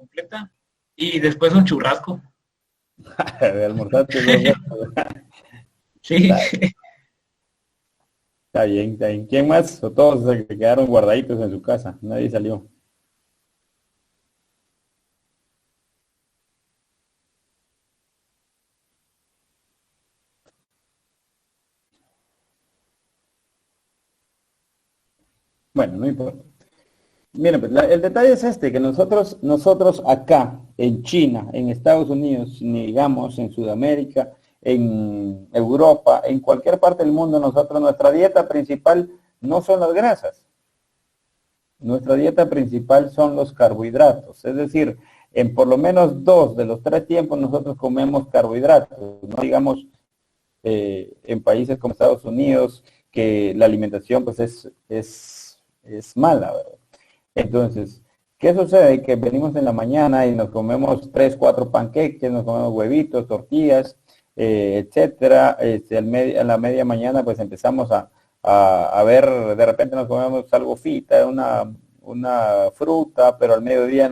completa y después un churrasco. Almorzaste 2 veces. Sí. Está bien, está bien. ¿Quién más? O todos se quedaron guardaditos en su casa. Nadie salió. Bueno, no importa. Miren, pues, el detalle es este, que nosotros acá, en China, en Estados Unidos, ni digamos en Sudamérica, en Europa, en cualquier parte del mundo, nuestra dieta principal no son las grasas. Nuestra dieta principal son los carbohidratos. Es decir, en por lo menos 2 de los 3 tiempos nosotros comemos carbohidratos. No digamos en países como Estados Unidos, que la alimentación pues es mala, ¿verdad? Entonces, ¿qué sucede? Que venimos en la mañana y nos comemos 3, 4 panqueques, nos comemos huevitos, tortillas, etcétera. A la media mañana pues empezamos a ver, de repente nos comemos algo fita, una fruta, pero al mediodía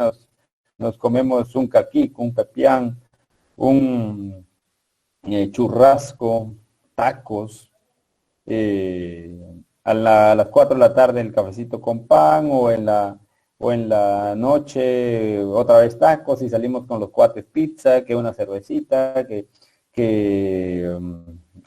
nos comemos un caquico, un pepián, un churrasco, tacos, a las 4 de la tarde el cafecito con pan o en la noche otra vez tacos y salimos con los cuates pizza, que una cervecita, que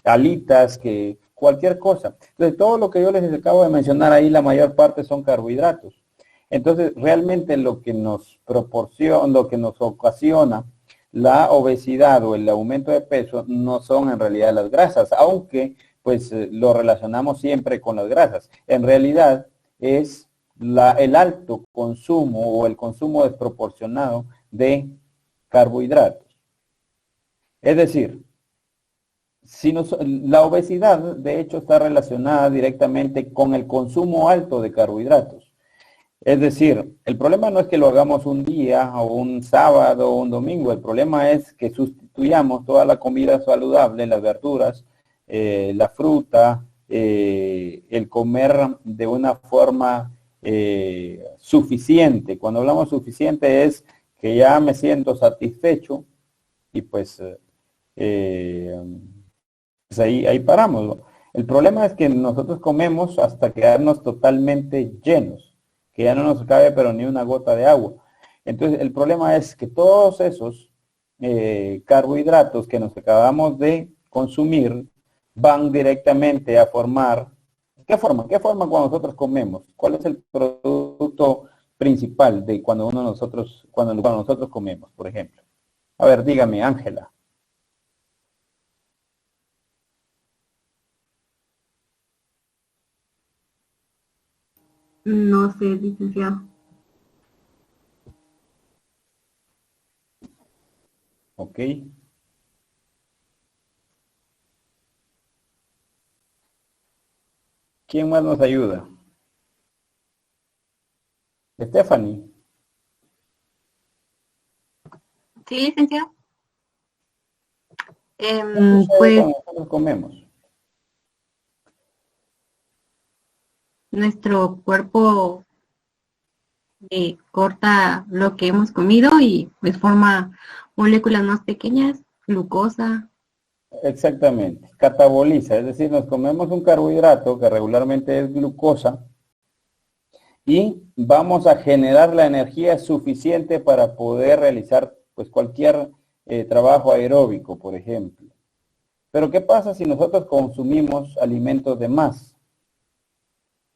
alitas, que cualquier cosa. Entonces todo lo que yo les acabo de mencionar ahí, la mayor parte son carbohidratos. Entonces realmente lo que nos proporciona, lo que nos ocasiona la obesidad o el aumento de peso no son en realidad las grasas, aunque pues lo relacionamos siempre con las grasas. En realidad es el alto consumo o el consumo desproporcionado de carbohidratos. Es decir, la obesidad de hecho está relacionada directamente con el consumo alto de carbohidratos. Es decir, el problema no es que lo hagamos un día o un sábado o un domingo, el problema es que sustituyamos toda la comida saludable, las verduras, la fruta, el comer de una forma suficiente. Cuando hablamos suficiente es que ya me siento satisfecho y eh, pues ahí paramos. El problema es que nosotros comemos hasta quedarnos totalmente llenos, que ya no nos cabe pero ni una gota de agua. Entonces el problema es que todos esos carbohidratos que nos acabamos de consumir van directamente a formar. ¿Qué forma? ¿Qué forma cuando nosotros comemos? ¿Cuál es el producto principal de cuando nosotros comemos, por ejemplo? A ver, dígame, Ángela. No sé, licenciado. Ok. ¿Quién más nos ayuda? Stephanie. Sí, licenciado. ¿Qué sucede Pues cuando nosotros comemos? nuestro cuerpo corta lo que hemos comido y pues forma moléculas más pequeñas, glucosa. Exactamente, cataboliza, es decir, nos comemos un carbohidrato que regularmente es glucosa y vamos a generar la energía suficiente para poder realizar pues cualquier trabajo aeróbico, por ejemplo. Pero ¿qué pasa si nosotros consumimos alimentos de más?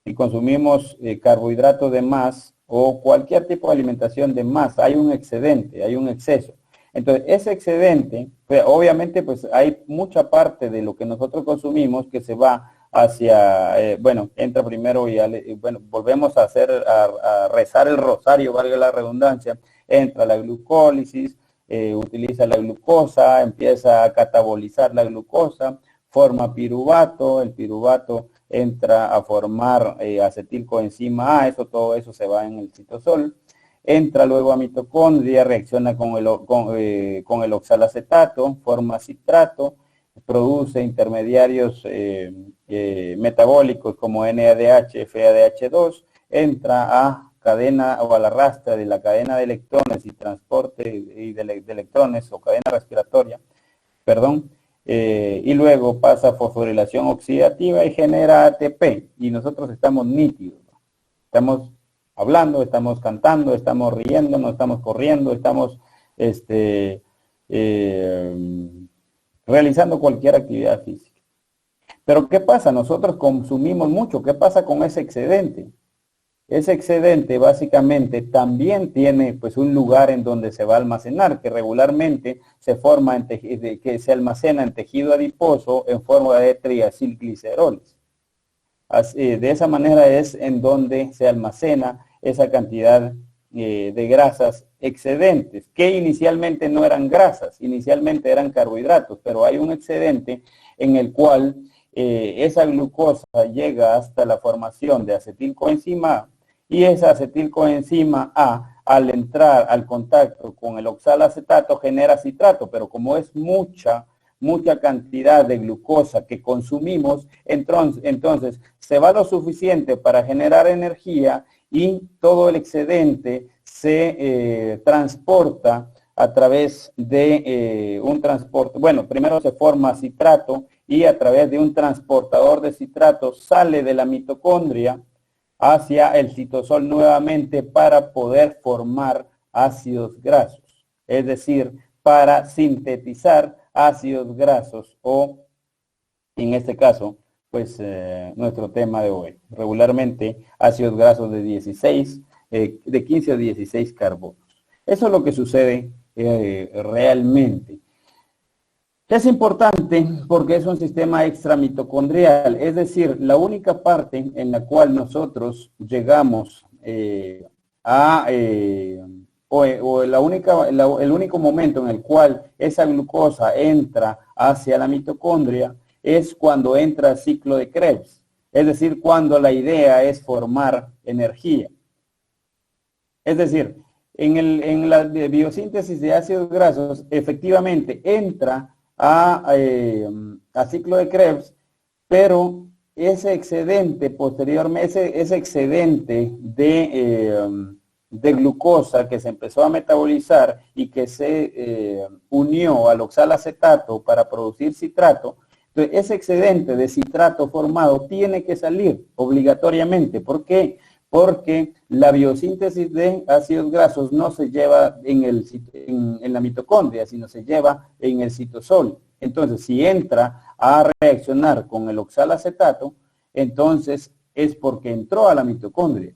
Si consumimos carbohidratos de más o cualquier tipo de alimentación de más, hay un excedente, hay un exceso. Entonces, ese excedente, pues, obviamente, pues hay mucha parte de lo que nosotros consumimos que se va hacia, bueno, entra primero y, bueno, volvemos a rezar el rosario, valga la redundancia, entra la glucólisis, utiliza la glucosa, empieza a catabolizar la glucosa, forma piruvato, el piruvato entra a formar acetilcoenzima A, todo eso se va en el citosol, entra luego a mitocondria, reacciona con el oxalacetato, forma citrato, produce intermediarios metabólicos como NADH, FADH2, entra a cadena o al arrastre de la cadena de electrones y transporte de electrones o cadena respiratoria, perdón, y luego pasa a fosforilación oxidativa y genera ATP, y nosotros estamos nítidos, ¿no? Estamos hablando, estamos cantando, estamos riendo, no estamos corriendo, estamos realizando cualquier actividad física. Pero ¿qué pasa? Nosotros consumimos mucho. ¿Qué pasa con ese excedente? Ese excedente básicamente también tiene pues un lugar en donde se va a almacenar, que regularmente se forma que se almacena en tejido adiposo en forma de triacilgliceroles. De esa manera es en donde se almacena esa cantidad de grasas excedentes, que inicialmente no eran grasas, inicialmente eran carbohidratos, pero hay un excedente en el cual esa glucosa llega hasta la formación de acetilcoenzima A, y esa acetilcoenzima A, al entrar al contacto con el oxalacetato, genera citrato, pero como es mucha cantidad de glucosa que consumimos, entonces se va lo suficiente para generar energía y todo el excedente se transporta a través de un transporte. Bueno, primero se forma citrato y a través de un transportador de citrato sale de la mitocondria hacia el citosol nuevamente para poder formar ácidos grasos, es decir, para sintetizar ácidos grasos o, en este caso, pues nuestro tema de hoy, regularmente ácidos grasos de 15 a 16 carbonos. Eso es lo que sucede realmente. Es importante porque es un sistema extramitocondrial, es decir, la única parte en la cual nosotros llegamos el único momento en el cual esa glucosa entra hacia la mitocondria es cuando entra el ciclo de Krebs, es decir, cuando la idea es formar energía. Es decir, en la biosíntesis de ácidos grasos, efectivamente entra a ciclo de Krebs, pero ese excedente posteriormente, ese excedente de glucosa que se empezó a metabolizar y que se unió al oxalacetato para producir citrato, entonces ese excedente de citrato formado tiene que salir obligatoriamente. ¿Por qué? Porque la biosíntesis de ácidos grasos no se lleva en la mitocondria, sino se lleva en el citosol. Entonces, si entra a reaccionar con el oxalacetato, entonces es porque entró a la mitocondria.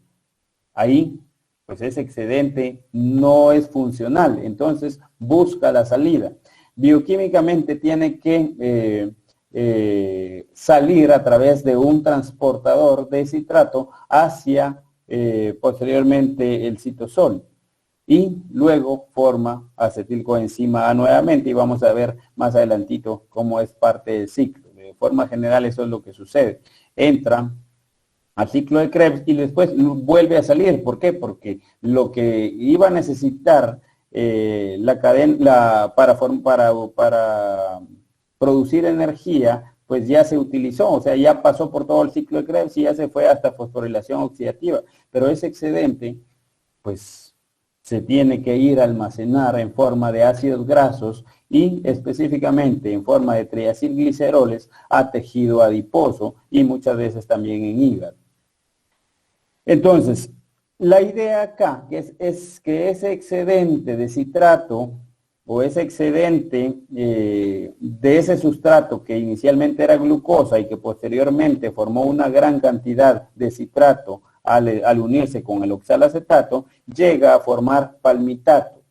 Ahí, pues ese excedente no es funcional, entonces busca la salida. Bioquímicamente tiene que salir a través de un transportador de citrato hacia posteriormente el citosol y luego forma acetilcoenzima A nuevamente, y vamos a ver más adelantito cómo es parte del ciclo. De forma general eso es lo que sucede. Entra al ciclo de Krebs y después vuelve a salir. ¿Por qué? Porque lo que iba a necesitar la cadena para producir energía, pues ya se utilizó, o sea, ya pasó por todo el ciclo de Krebs y ya se fue hasta fosforilación oxidativa, pero ese excedente, pues se tiene que ir a almacenar en forma de ácidos grasos y específicamente en forma de triacilgliceroles a tejido adiposo y muchas veces también en hígado. Entonces, la idea acá es que ese excedente de citrato o ese excedente de ese sustrato que inicialmente era glucosa y que posteriormente formó una gran cantidad de citrato al unirse con el oxalacetato, llega a formar palmitato.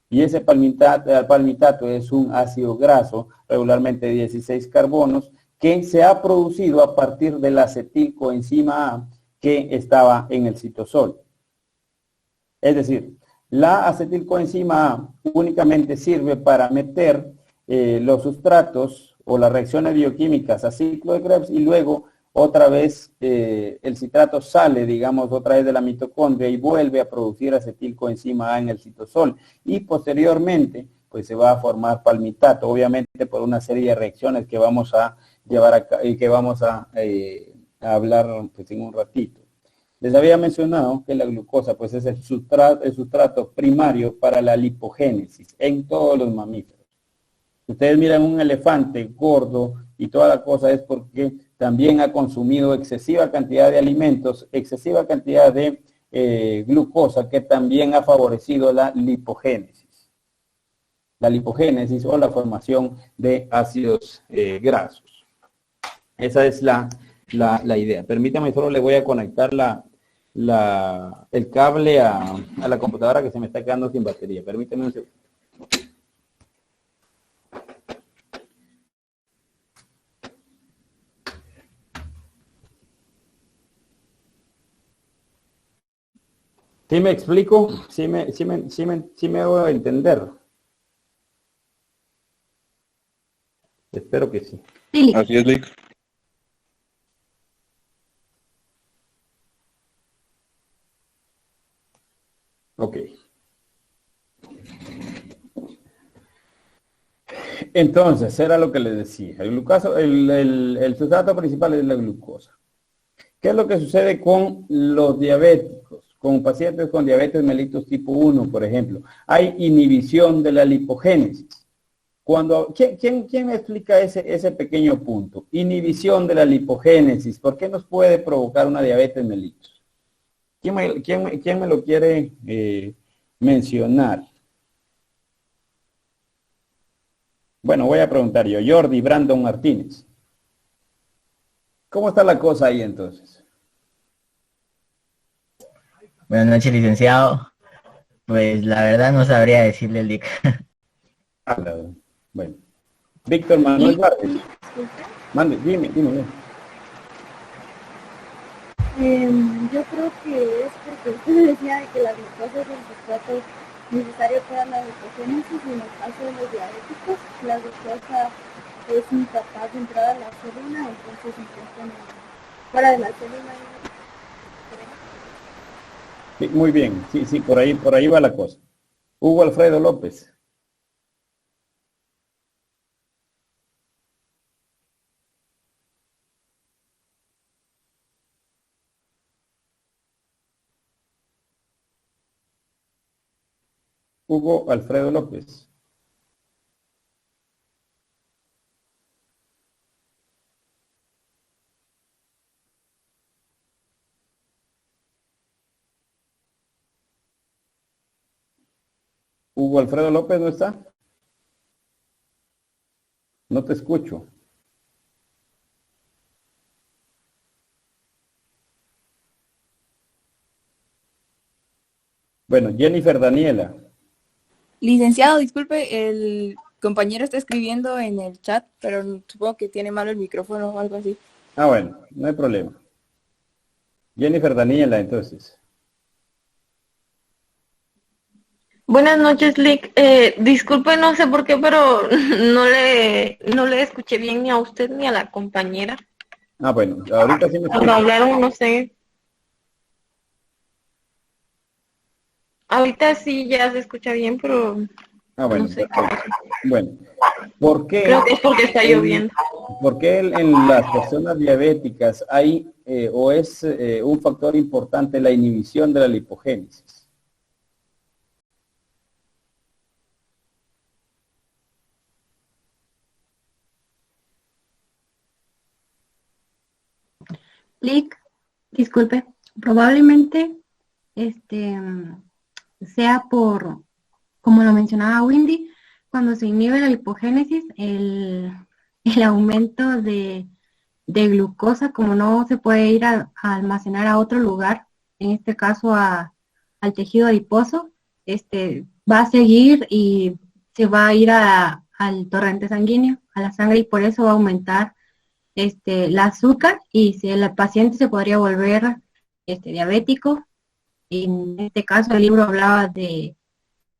Y ese palmitato es un ácido graso, regularmente 16 carbonos, que se ha producido a partir de la acetilcoenzima A que estaba en el citosol. Es decir, la acetilcoenzima A únicamente sirve para meter los sustratos o las reacciones bioquímicas a ciclo de Krebs y luego otra vez el citrato sale, digamos, otra vez de la mitocondria y vuelve a producir acetilcoenzima A en el citosol y posteriormente pues se va a formar palmitato, obviamente por una serie de reacciones que vamos a llevar acá y que vamos a hablar pues, en un ratito. Les había mencionado que la glucosa pues es el sustrato primario para la lipogénesis en todos los mamíferos. Si ustedes miran un elefante gordo y toda la cosa es porque también ha consumido excesiva cantidad de alimentos, excesiva cantidad de glucosa que también ha favorecido la lipogénesis. La lipogénesis o la formación de ácidos grasos. Esa es la idea. Permítame, solo le voy a conectar el cable a la computadora que se me está quedando sin batería. Permíteme un segundo. ¿Sí me explico? ¿Sí me hago entender? Espero que sí. Sí, Así es, Lick. Ok. Entonces, era lo que les decía. El sustrato principal es la glucosa. ¿Qué es lo que sucede con los diabéticos? Con pacientes con diabetes mellitus tipo 1, por ejemplo. Hay inhibición de la lipogénesis. ¿Quién me explica ese pequeño punto? Inhibición de la lipogénesis. ¿Por qué nos puede provocar una diabetes mellitus? ¿Quién me lo quiere mencionar? Bueno, voy a preguntar yo. Jordi Brandon Martínez. ¿Cómo está la cosa ahí entonces? Buenas noches, licenciado. Pues la verdad no sabría decirle el DIC. Bueno. Víctor Manuel Vargas. Mande, dime. Yo creo que es porque usted decía de que la glucosa es el sustrato necesario para la glucogénesis y en el caso de los diabéticos, la glucosa es incapaz de entrar a la célula, entonces se encuentra fuera de la célula. Sí, muy bien, sí, por ahí va la cosa. Hugo Alfredo López. Hugo Alfredo López. Hugo Alfredo López, ¿no está? No te escucho. Bueno, Jennifer Daniela. Licenciado, disculpe, el compañero está escribiendo en el chat, pero supongo que tiene malo el micrófono o algo así. Ah, bueno, no hay problema. Jennifer Daniela, entonces. buenas noches, Lick. Disculpe, no sé por qué, pero no le escuché bien ni a usted ni a la compañera. Ah, bueno, ahorita sí me Cuando escucho. hablaron, no sé. Ahorita sí ya se escucha bien, pero Ah, bueno, no sé. perfecto. Bueno, ¿por Creo qué que es porque está lloviendo. en las personas diabéticas hay o es un factor importante la inhibición de la lipogénesis? Lick, disculpe, probablemente sea por, como lo mencionaba Windy, cuando se inhibe la lipogénesis, el aumento de glucosa, como no se puede ir a almacenar a otro lugar, en este caso al tejido adiposo, va a seguir y se va a ir al torrente sanguíneo, a la sangre, y por eso va a aumentar el azúcar, y si el paciente se podría volver diabético. En este caso el libro hablaba de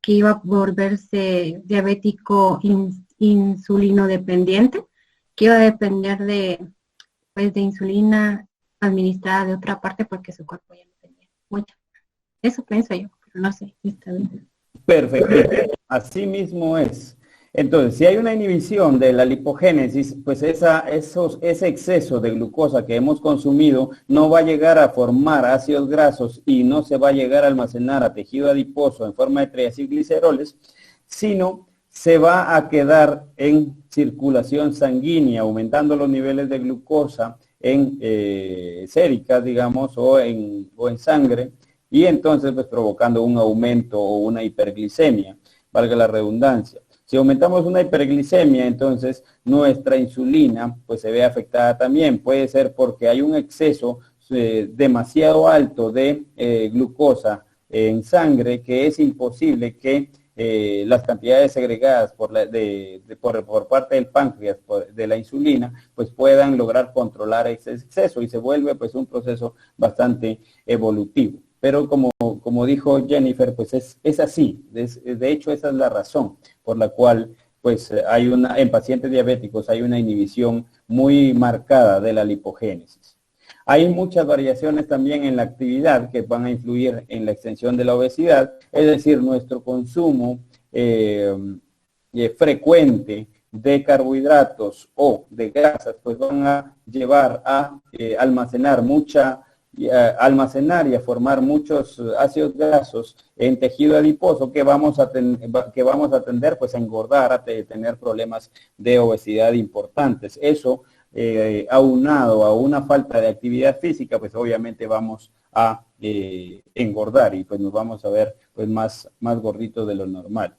que iba a volverse diabético insulino dependiente, que iba a depender de insulina administrada de otra parte porque su cuerpo ya no tenía mucha. Eso pienso yo, pero no sé si está bien. Perfecto. Así mismo es. Entonces, si hay una inhibición de la lipogénesis, pues ese exceso de glucosa que hemos consumido no va a llegar a formar ácidos grasos y no se va a llegar a almacenar a tejido adiposo en forma de triacilgliceroles, sino se va a quedar en circulación sanguínea, aumentando los niveles de glucosa en séricas, digamos, o en sangre, y entonces pues provocando un aumento o una hiperglicemia, valga la redundancia. Si aumentamos una hiperglicemia, entonces nuestra insulina pues se ve afectada también. Puede ser porque hay un exceso demasiado alto de glucosa en sangre, que es imposible que las cantidades segregadas por parte del páncreas de la insulina pues puedan lograr controlar ese exceso, y se vuelve pues un proceso bastante evolutivo. Pero como dijo Jennifer, pues es así. De hecho, esa es la razón por la cual pues en pacientes diabéticos hay una inhibición muy marcada de la lipogénesis. Hay muchas variaciones también en la actividad que van a influir en la extensión de la obesidad, es decir, nuestro consumo frecuente de carbohidratos o de grasas, pues van a llevar a almacenar y a formar muchos ácidos grasos en tejido adiposo que vamos a tender pues a engordar, a tener problemas de obesidad importantes. Eso aunado a una falta de actividad física, pues obviamente vamos a engordar y pues nos vamos a ver pues más gorditos de lo normal.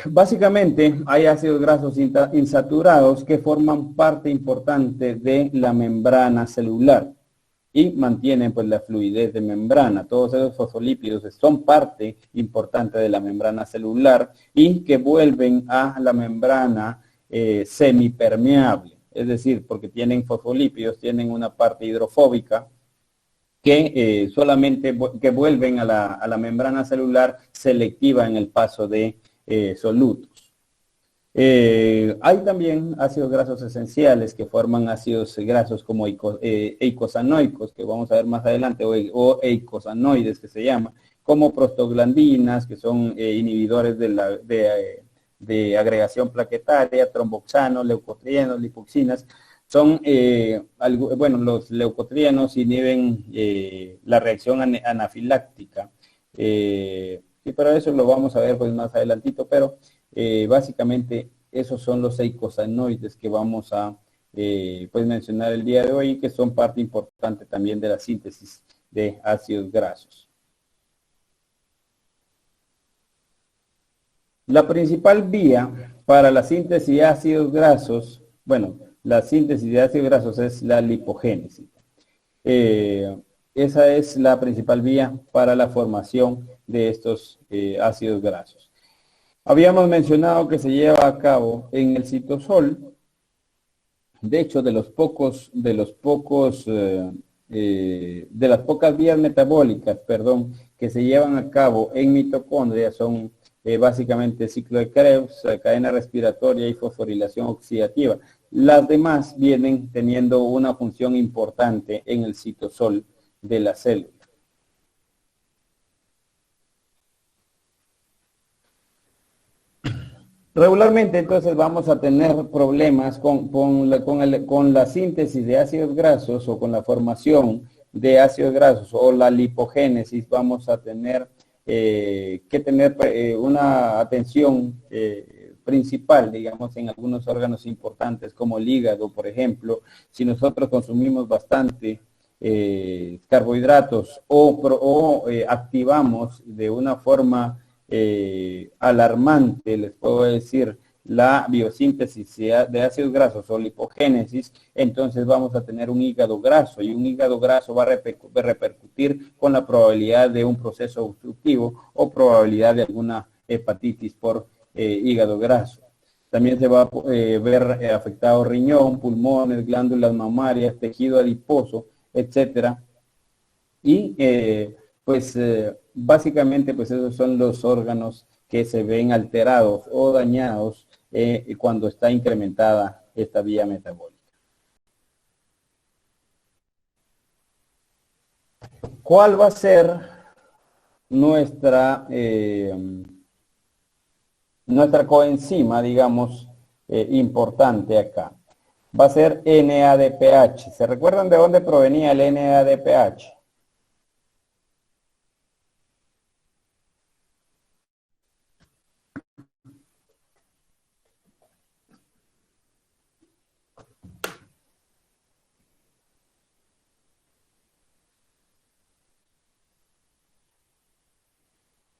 Básicamente hay ácidos grasos insaturados que forman parte importante de la membrana celular y mantienen pues la fluidez de membrana. Todos esos fosfolípidos son parte importante de la membrana celular y que vuelven a la membrana semipermeable, es decir, porque tienen fosfolípidos, tienen una parte hidrofóbica que solamente que vuelven a la membrana celular selectiva en el paso de solutos. Hay también ácidos grasos esenciales que forman ácidos grasos como eicosanoicos, que vamos a ver más adelante, o eicosanoides que se llama, como prostaglandinas, que son inhibidores de agregación plaquetaria, tromboxanos, leucotrienos, lipoxinas. Son, los leucotrienos inhiben la reacción anafiláctica. Y para eso lo vamos a ver pues más adelantito, pero básicamente esos son los eicosanoides que vamos a pues mencionar el día de hoy y que son parte importante también de la síntesis de ácidos grasos. La principal vía para la síntesis de ácidos grasos, la síntesis de ácidos grasos es la lipogénesis. Esa es la principal vía para la formación de estos ácidos grasos. Habíamos mencionado que se lleva a cabo en el citosol. De hecho, de las pocas vías metabólicas, que se llevan a cabo en mitocondria son básicamente ciclo de Krebs, cadena respiratoria y fosforilación oxidativa. Las demás vienen teniendo una función importante en el citosol de la célula. Regularmente entonces vamos a tener problemas con la síntesis de ácidos grasos o con la formación de ácidos grasos o la lipogénesis. Vamos a tener que tener una atención principal, digamos, en algunos órganos importantes como el hígado, por ejemplo. Si nosotros consumimos bastante carbohidratos o activamos de una forma alarmante, les puedo decir, la biosíntesis de ácidos grasos o lipogénesis, entonces vamos a tener un hígado graso, y un hígado graso va a repercutir con la probabilidad de un proceso obstructivo o probabilidad de alguna hepatitis por hígado graso. También se va a ver afectado riñón, pulmones, glándulas mamarias, tejido adiposo, etcétera. Y básicamente pues esos son los órganos que se ven alterados o dañados cuando está incrementada esta vía metabólica. ¿Cuál va a ser nuestra nuestra coenzima, digamos, importante acá. Va a ser NADPH. ¿Se recuerdan de dónde provenía el NADPH?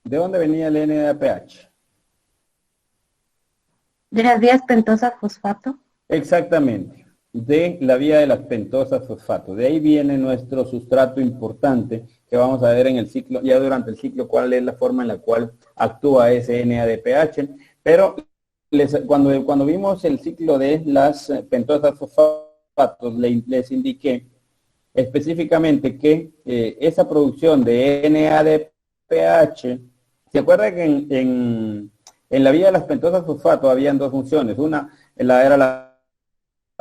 ¿De dónde venía el NADPH? De las vías pentosas fosfato. Exactamente, de la vía de las pentosas fosfato. De ahí viene nuestro sustrato importante que vamos a ver en el ciclo, ya durante el ciclo, cuál es la forma en la cual actúa ese NADPH. Pero cuando vimos el ciclo de las pentosas fosfatos, les indiqué específicamente que esa producción de NADPH, ¿se acuerdan que en la vía de las pentosas fosfato habían dos funciones? Una era la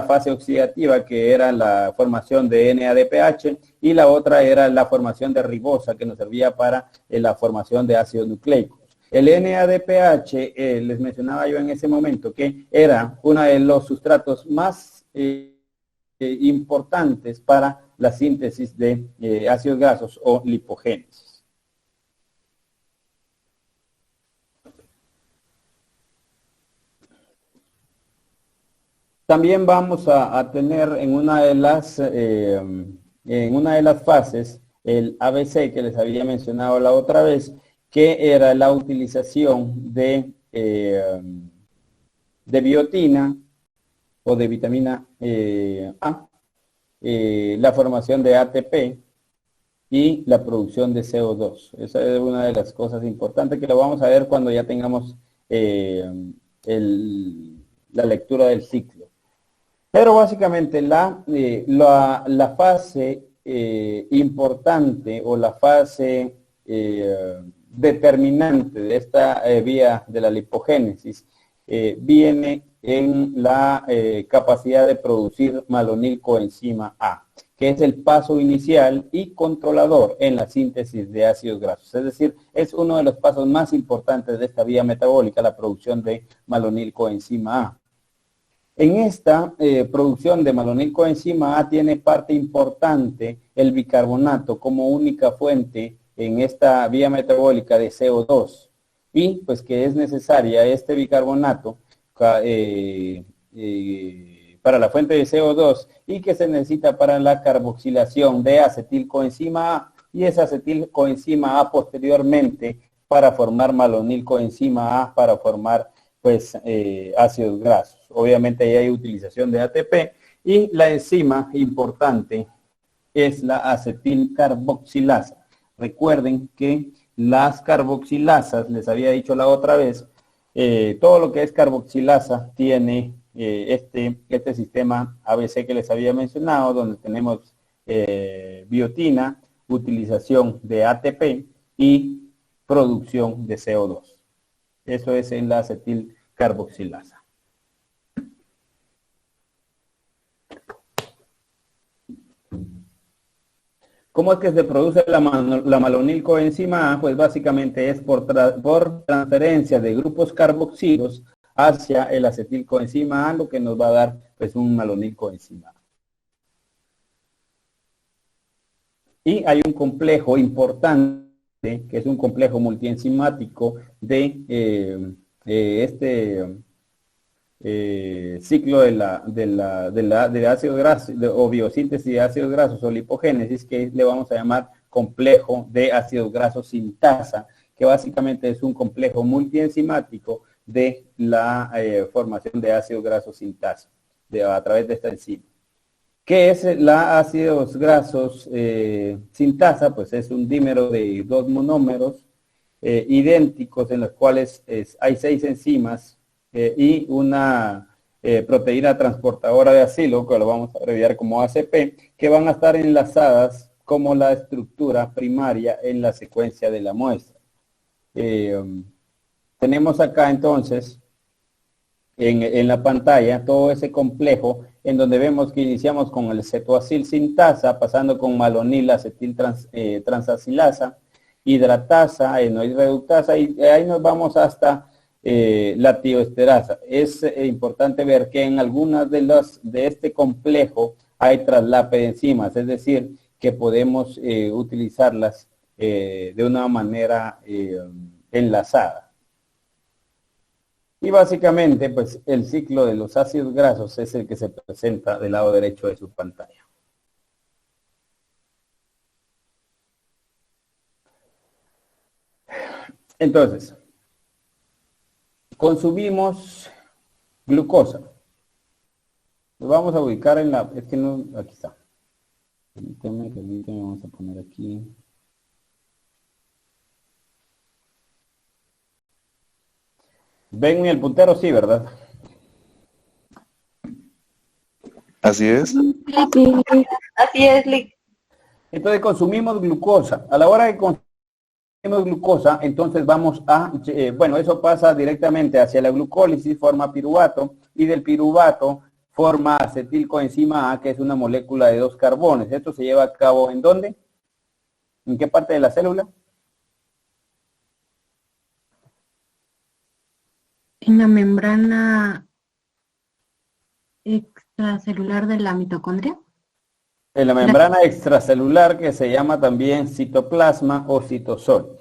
fase oxidativa, que era la formación de NADPH, y la otra era la formación de ribosa, que nos servía para la formación de ácidos nucleicos. El NADPH, les mencionaba yo en ese momento, que era uno de los sustratos más importantes para la síntesis de ácidos grasos o lipogénesis. También vamos a tener en una de las fases el ABC que les había mencionado la otra vez, que era la utilización de biotina o de vitamina A, la formación de ATP y la producción de CO2. Esa es una de las cosas importantes que lo vamos a ver cuando ya tengamos la lectura del ciclo. Pero básicamente la fase importante o la fase determinante de esta vía de la lipogénesis viene en la capacidad de producir malonilcoenzima A, que es el paso inicial y controlador en la síntesis de ácidos grasos. Es decir, es uno de los pasos más importantes de esta vía metabólica, la producción de malonilcoenzima A. En esta producción de malonilcoenzima A tiene parte importante el bicarbonato como única fuente en esta vía metabólica de CO2, y pues que es necesaria este bicarbonato para la fuente de CO2 y que se necesita para la carboxilación de acetilcoenzima A, y esa acetilcoenzima A posteriormente para formar malonilcoenzima A, para formar pues ácidos grasos. Obviamente ahí hay utilización de ATP, y la enzima importante es la acetilcarboxilasa. Recuerden que las carboxilasas, les había dicho la otra vez, todo lo que es carboxilasa tiene este sistema ABC que les había mencionado, donde tenemos biotina, utilización de ATP y producción de CO2. Eso es en la acetilcarboxilasa. ¿Cómo es que se produce la malonilcoenzima A? Pues básicamente es por transferencia de grupos carboxílicos hacia el acetilcoenzima A, lo que nos va a dar pues un malonilcoenzima A. Y hay un complejo importante, que es un complejo multienzimático de ciclo de ácidos grasos o biosíntesis de ácidos grasos o lipogénesis, que le vamos a llamar complejo de ácidos grasos sintasa, que básicamente es un complejo multienzimático de la formación de ácidos grasos sintasa a través de esta enzima. ¿Qué es la ácidos grasos sintasa? Pues es un dímero de dos monómeros idénticos, en los cuales hay 6 enzimas y una proteína transportadora de acilo, que lo vamos a abreviar como ACP, que van a estar enlazadas como la estructura primaria en la secuencia de la muestra. Tenemos acá entonces en la pantalla todo ese complejo, en donde vemos que iniciamos con el cetoacil sintasa, pasando con malonil acetil transacilasa, hidratasa, enoid reductasa, y ahí nos vamos hasta la tioesterasa. Es importante ver que en algunas de este complejo hay traslape de enzimas, es decir, que podemos utilizarlas de una manera enlazada. Y básicamente, pues el ciclo de los ácidos grasos es el que se presenta del lado derecho de su pantalla. Entonces, consumimos glucosa. Lo vamos a ubicar en la... Es que no... Aquí está. Permíteme, vamos a poner aquí. ¿Ven el puntero? Sí, ¿verdad? Así es. Así es, Lick. Entonces consumimos glucosa. A la hora de consumir glucosa, entonces vamos a, bueno, eso pasa directamente hacia la glucólisis, forma piruvato, y del piruvato forma acetilcoenzima A, que es una molécula de 2 carbones. Esto se lleva a cabo ¿en dónde? ¿En qué parte de la célula? En la membrana extracelular de la mitocondria. En la membrana extracelular, que se llama también citoplasma o citosol.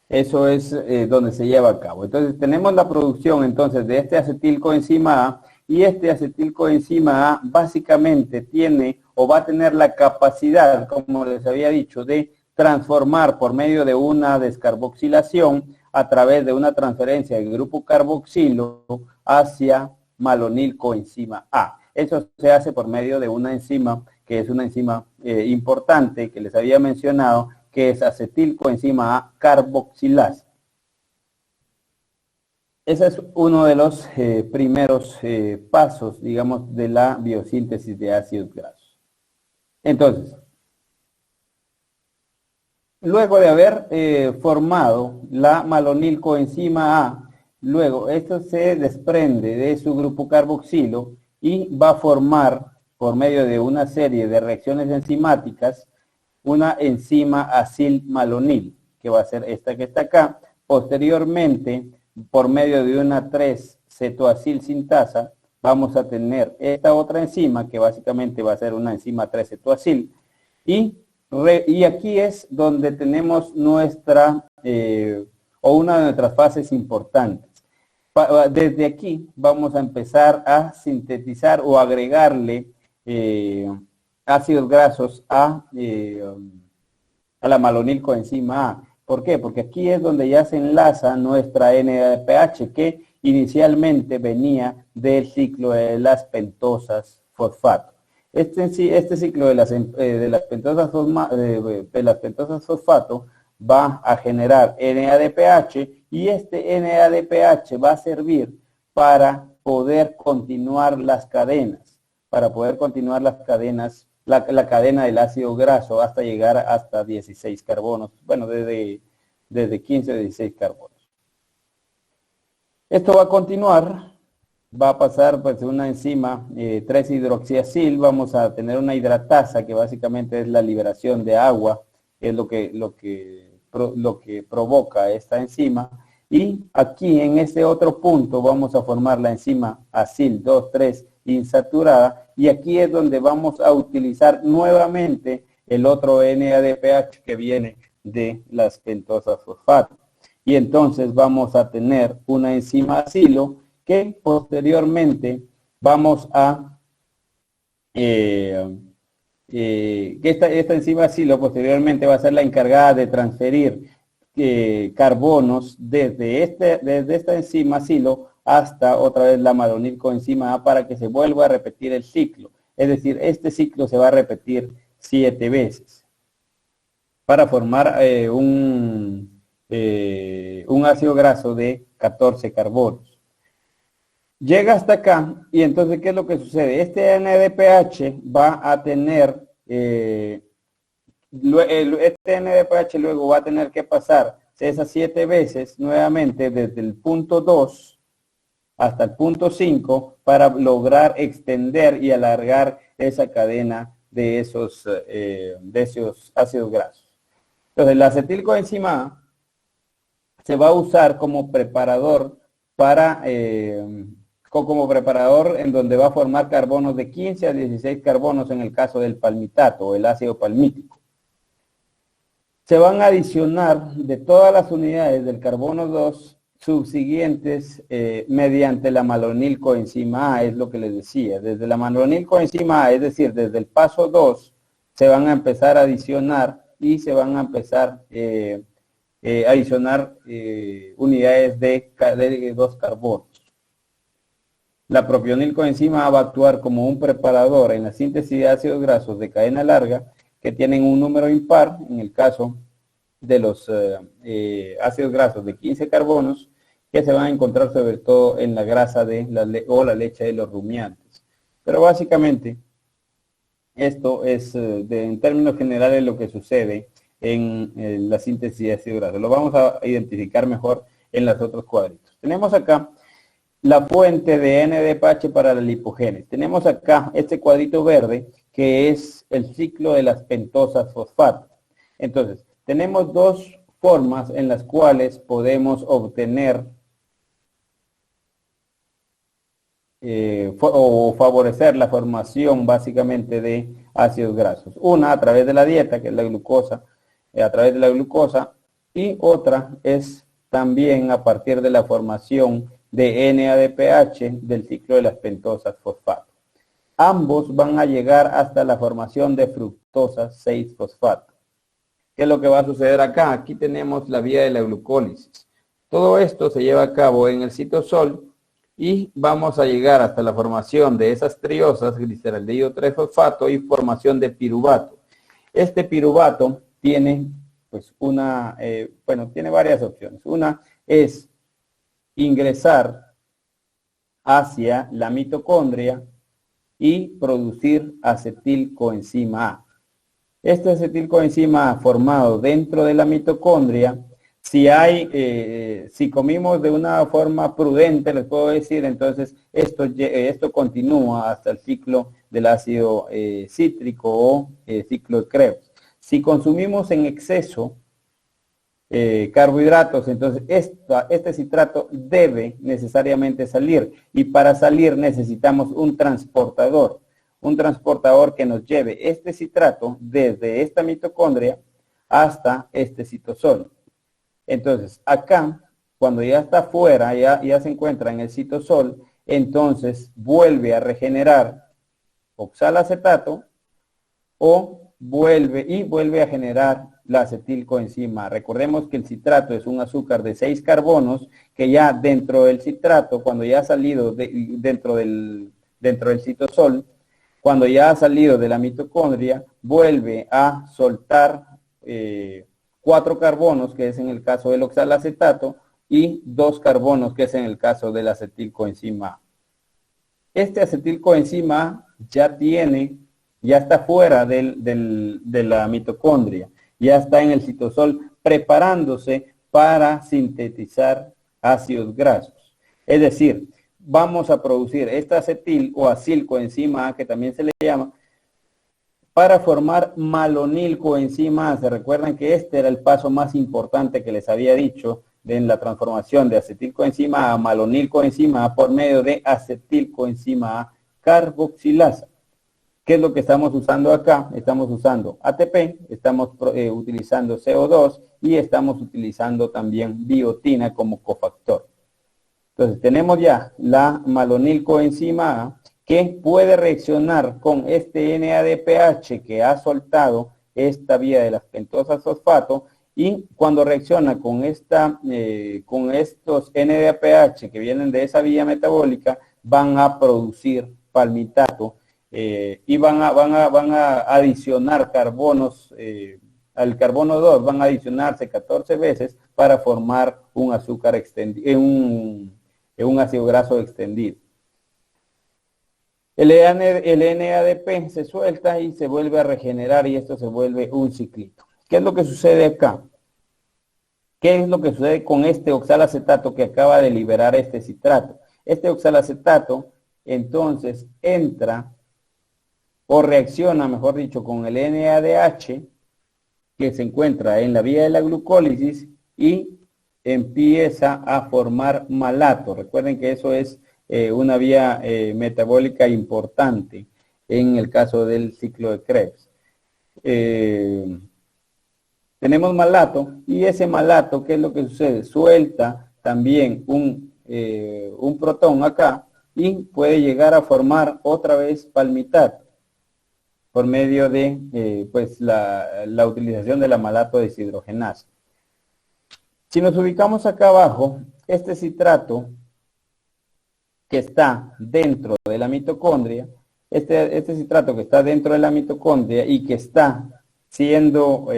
Eso es donde se lleva a cabo. Entonces tenemos la producción entonces de este acetilcoenzima A, y este acetilcoenzima A básicamente tiene o va a tener la capacidad, como les había dicho, de transformar por medio de una descarboxilación a través de una transferencia del grupo carboxilo hacia malonilcoenzima A. Eso se hace por medio de una enzima que es una enzima importante que les había mencionado, que es acetilcoenzima A carboxilasa. Ese es uno de los primeros pasos, digamos, de la biosíntesis de ácidos grasos. Entonces, luego de haber formado la malonilcoenzima A, luego esto se desprende de su grupo carboxilo y va a formar, por medio de una serie de reacciones enzimáticas, una enzima acilmalonil, que va a ser esta que está acá. Posteriormente, por medio de una 3-cetoacil sintasa, vamos a tener esta otra enzima, que básicamente va a ser una enzima 3-cetoacil, y aquí es donde tenemos nuestra, o una de nuestras fases importantes. Desde aquí vamos a empezar a sintetizar o agregarle ácidos grasos a la malonilcoenzima A. ¿Por qué? Porque aquí es donde ya se enlaza nuestra NADPH, que inicialmente venía del ciclo de las pentosas fosfato. Este ciclo de las pentosas fosfato va a generar NADPH, y este NADPH va a servir para poder continuar las cadenas, la cadena del ácido graso hasta llegar hasta 16 carbonos, bueno, desde 15 a 16 carbonos. Esto va a continuar, va a pasar pues una enzima 3-hidroxiacil, vamos a tener una hidratasa, que básicamente es la liberación de agua, es lo que provoca esta enzima, y aquí en este otro punto vamos a formar la enzima acil 2,3 insaturada, y aquí es donde vamos a utilizar nuevamente el otro NADPH que viene de las pentosas fosfato. Y entonces vamos a tener una enzima acilo que posteriormente vamos a esta enzima acilo posteriormente va a ser la encargada de transferir carbonos desde esta enzima acilo hasta otra vez la malonilcoenzima A, para que se vuelva a repetir el ciclo. Es decir, este ciclo se va a repetir 7 veces para formar un ácido graso de 14 carbonos. Llega hasta acá, y entonces, ¿qué es lo que sucede? Este NADPH va a tener, este NADPH luego va a tener que pasar esas 7 veces nuevamente desde el punto 2 hasta el punto 5 para lograr extender y alargar esa cadena de esos ácidos grasos. Entonces, la acetilcoenzima A se va a usar como preparador para, como preparador en donde va a formar carbonos de 15 a 16 carbonos en el caso del palmitato o el ácido palmítico. Se van a adicionar de todas las unidades del carbono 2 subsiguientes mediante la malonilcoenzima A, es lo que les decía. Desde la malonilcoenzima A, es decir, desde el paso 2, se van a empezar a adicionar y se van a empezar a adicionar unidades de 2 carbonos. La propionilcoenzima A va a actuar como un preparador en la síntesis de ácidos grasos de cadena larga que tienen un número impar, en el caso de los ácidos grasos de 15 carbonos, que se van a encontrar sobre todo en la grasa de la leche de los rumiantes. Pero básicamente, esto es en términos generales lo que sucede en la síntesis de ácidos grasos. Lo vamos a identificar mejor en los otros cuadritos. Tenemos acá la fuente de NADPH para la lipogénesis. Tenemos acá este cuadrito verde que es el ciclo de las pentosas fosfato. Entonces, tenemos dos formas en las cuales podemos obtener o favorecer la formación básicamente de ácidos grasos. Una a través de la dieta, que es la glucosa, a través de la glucosa, y otra es también a partir de la formación de NADPH del ciclo de las pentosas fosfato. Ambos van a llegar hasta la formación de fructosa 6-fosfato. ¿Qué es lo que va a suceder acá? Aquí tenemos la vía de la glucólisis. Todo esto se lleva a cabo en el citosol y vamos a llegar hasta la formación de esas triosas, gliceraldehído 3-fosfato y formación de piruvato. Este piruvato tiene pues tiene varias opciones. Una es ingresar hacia la mitocondria y producir acetilcoenzima A. Este acetilcoenzima A formado dentro de la mitocondria, si comimos de una forma prudente, les puedo decir, entonces esto continúa hasta el ciclo del ácido cítrico o ciclo de Krebs. Si consumimos en exceso carbohidratos, entonces este citrato debe necesariamente salir, y para salir necesitamos un transportador que nos lleve este citrato desde esta mitocondria hasta este citosol. Entonces acá, cuando ya está fuera, ya se encuentra en el citosol, entonces vuelve a regenerar oxalacetato o vuelve a generar la acetilcoenzima. Recordemos que el citrato es un azúcar de 6 carbonos que ya dentro del citrato, cuando ya ha salido dentro del citosol, cuando ya ha salido de la mitocondria, vuelve a soltar 4 carbonos, que es en el caso del oxalacetato, y 2 carbonos, que es en el caso del acetilcoenzima A. Este acetilcoenzima A ya está fuera de la mitocondria, ya está en el citosol preparándose para sintetizar ácidos grasos. Es decir, vamos a producir esta acetil o acilcoenzima A, que también se le llama, para formar malonilcoenzima A. Se recuerdan que este era el paso más importante que les había dicho en la transformación de acetilcoenzima A malonilcoenzima A por medio de acetilcoenzima A carboxilasa. ¿Qué es lo que estamos usando acá? Estamos usando ATP, estamos utilizando CO2 y estamos utilizando también biotina como cofactor. Entonces tenemos ya la malonilcoenzima A que puede reaccionar con este NADPH que ha soltado esta vía de las pentosas fosfato, y cuando reacciona con estos NADPH que vienen de esa vía metabólica, van a producir palmitato y van a adicionar carbonos, al carbono 2 van a adicionarse 14 veces para formar un azúcar extendido, un ácido graso extendido. El NADP se suelta y se vuelve a regenerar, y esto se vuelve un ciclito. ¿Qué es lo que sucede acá? ¿Qué es lo que sucede con este oxalacetato que acaba de liberar este citrato? Este oxalacetato entonces entra o reacciona, mejor dicho, con el NADH que se encuentra en la vía de la glucólisis, y empieza a formar malato. Recuerden que eso es una vía metabólica importante en el caso del ciclo de Krebs. Tenemos malato y ese malato, ¿qué es lo que sucede? Suelta también un protón acá y puede llegar a formar otra vez palmitato por medio de pues la utilización de la malato deshidrogenasa. Si nos ubicamos acá abajo, este citrato que está dentro de la mitocondria, este citrato que está dentro de la mitocondria y que está siendo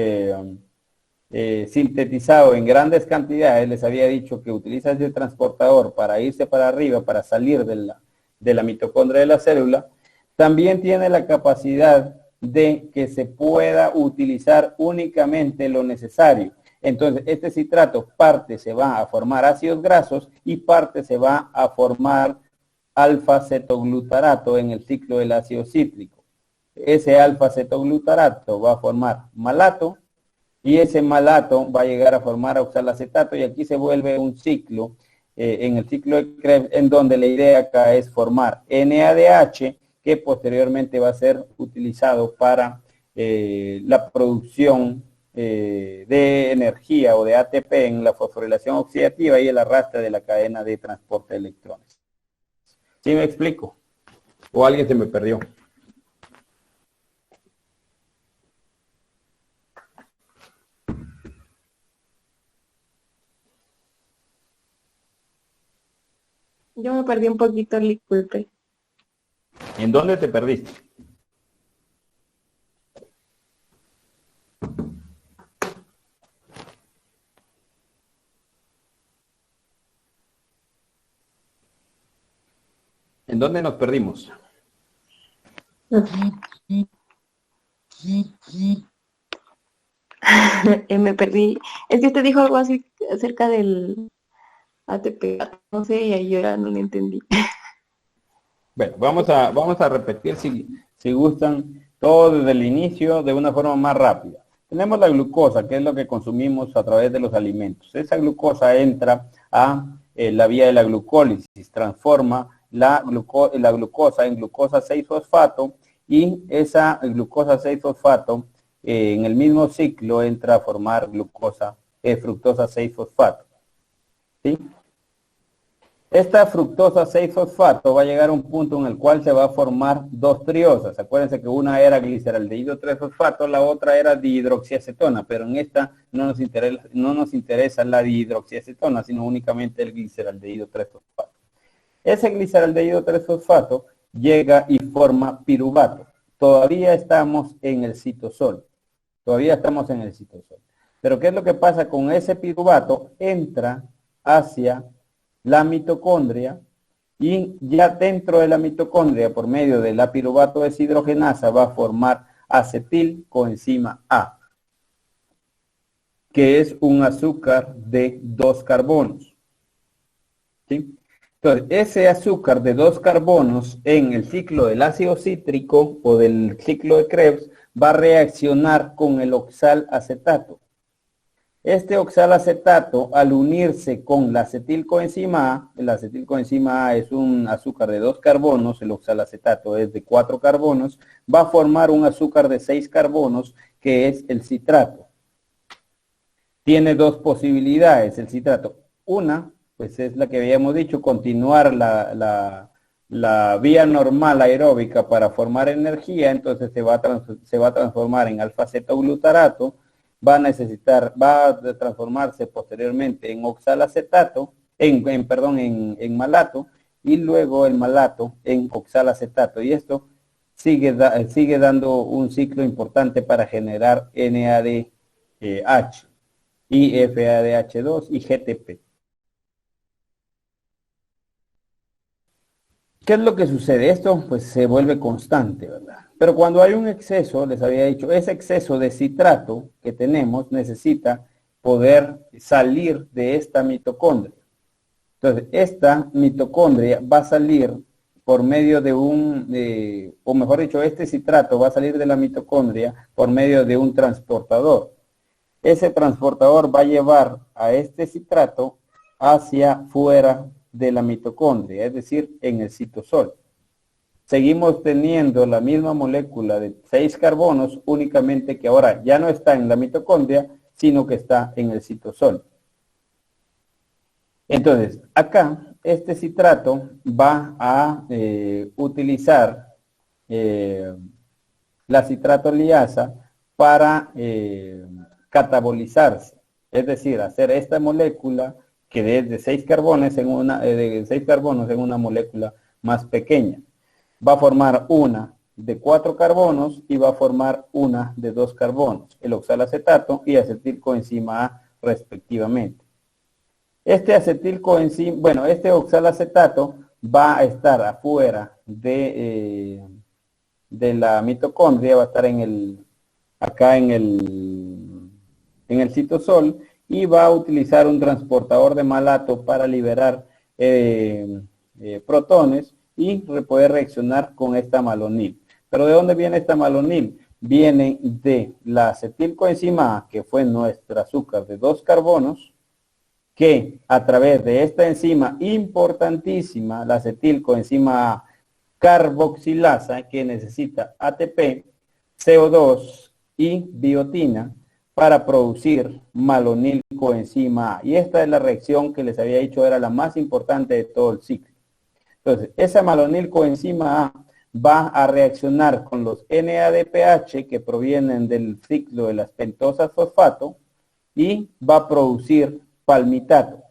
sintetizado en grandes cantidades, les había dicho que utiliza ese transportador para irse para arriba, para salir de la mitocondria de la célula, también tiene la capacidad de que se pueda utilizar únicamente lo necesario. Entonces, este citrato parte se va a formar ácidos grasos y parte se va a formar alfa-cetoglutarato en el ciclo del ácido cítrico. Ese alfa-cetoglutarato va a formar malato y ese malato va a llegar a formar oxalacetato y aquí se vuelve un ciclo, en el ciclo de Krebs, en donde la idea acá es formar NADH que posteriormente va a ser utilizado para la producción de energía o de ATP en la fosforilación oxidativa y el arrastre de la cadena de transporte de electrones. ¿Sí me explico? ¿O alguien se me perdió? Yo me perdí un poquito, disculpe. ¿En dónde te perdiste? ¿En dónde nos perdimos? Me perdí. Es que usted dijo algo así acerca del ATP, no sé, y ahí yo ya no lo entendí. Bueno, vamos a repetir si gustan todo desde el inicio de una forma más rápida. Tenemos la glucosa, que es lo que consumimos a través de los alimentos. Esa glucosa entra a la vía de la glucólisis, transforma la glucosa en glucosa 6-fosfato y esa glucosa 6-fosfato en el mismo ciclo entra a formar fructosa 6-fosfato. ¿Sí? Esta fructosa 6-fosfato va a llegar a un punto en el cual se va a formar dos triosas. Acuérdense que una era gliceraldehído 3-fosfato, la otra era dihidroxiacetona, pero en esta no nos interesa la dihidroxiacetona, sino únicamente el gliceraldehído 3-fosfato. Ese gliceraldehído 3-fosfato llega y forma piruvato. Todavía estamos en el citosol. Pero ¿qué es lo que pasa con ese piruvato? Entra hacia la mitocondria y ya dentro de la mitocondria, por medio de la piruvato deshidrogenasa, va a formar acetilcoenzima A, que es un azúcar de 2 carbonos. ¿Sí? Entonces, ese azúcar de 2 carbonos en el ciclo del ácido cítrico o del ciclo de Krebs va a reaccionar con el oxalacetato. Este oxalacetato, al unirse con la acetilcoenzima A, el acetilcoenzima A es un azúcar de 2 carbonos, el oxalacetato es de 4 carbonos, va a formar un azúcar de 6 carbonos, que es el citrato. Tiene dos posibilidades el citrato. Una, pues es la que habíamos dicho, continuar la vía normal aeróbica para formar energía, entonces se va a transformar en alfa-cetoglutarato, va a transformarse posteriormente en oxalacetato, en malato, y luego el malato en oxalacetato, y esto sigue dando un ciclo importante para generar NADH, y FADH2 y GTP. ¿Qué es lo que sucede? Esto pues se vuelve constante, ¿verdad? Pero cuando hay un exceso, les había dicho, ese exceso de citrato que tenemos necesita poder salir de esta mitocondria. Entonces, esta mitocondria va a salir por medio de o mejor dicho, este citrato va a salir de la mitocondria por medio de un transportador. ese transportador va a llevar a este citrato hacia fuera de la mitocondria, es decir, en el citosol. Seguimos teniendo la misma molécula de 6 carbonos, únicamente que ahora ya no está en la mitocondria, sino que está en el citosol. Entonces, acá, este citrato va a utilizar la citratoliasa para catabolizarse, es decir, hacer esta molécula que es de 6 carbonos en una molécula más pequeña. Va a formar una de 4 carbonos y va a formar una de 2 carbonos, el oxalacetato y acetilcoenzima A respectivamente. Este oxalacetato va a estar afuera de la mitocondria, va a estar acá en el citosol y va a utilizar un transportador de malato para liberar protones y poder reaccionar con esta malonil. ¿Pero de dónde viene esta malonil? Viene de la acetilcoenzima A, que fue nuestro azúcar de 2 carbonos, que a través de esta enzima importantísima, la acetilcoenzima A carboxilasa, que necesita ATP, CO2 y biotina para producir malonilcoenzima A. Y esta es la reacción que les había dicho era la más importante de todo el ciclo. Entonces, esa malonilcoenzima A va a reaccionar con los NADPH que provienen del ciclo de las pentosas fosfato y va a producir palmitato.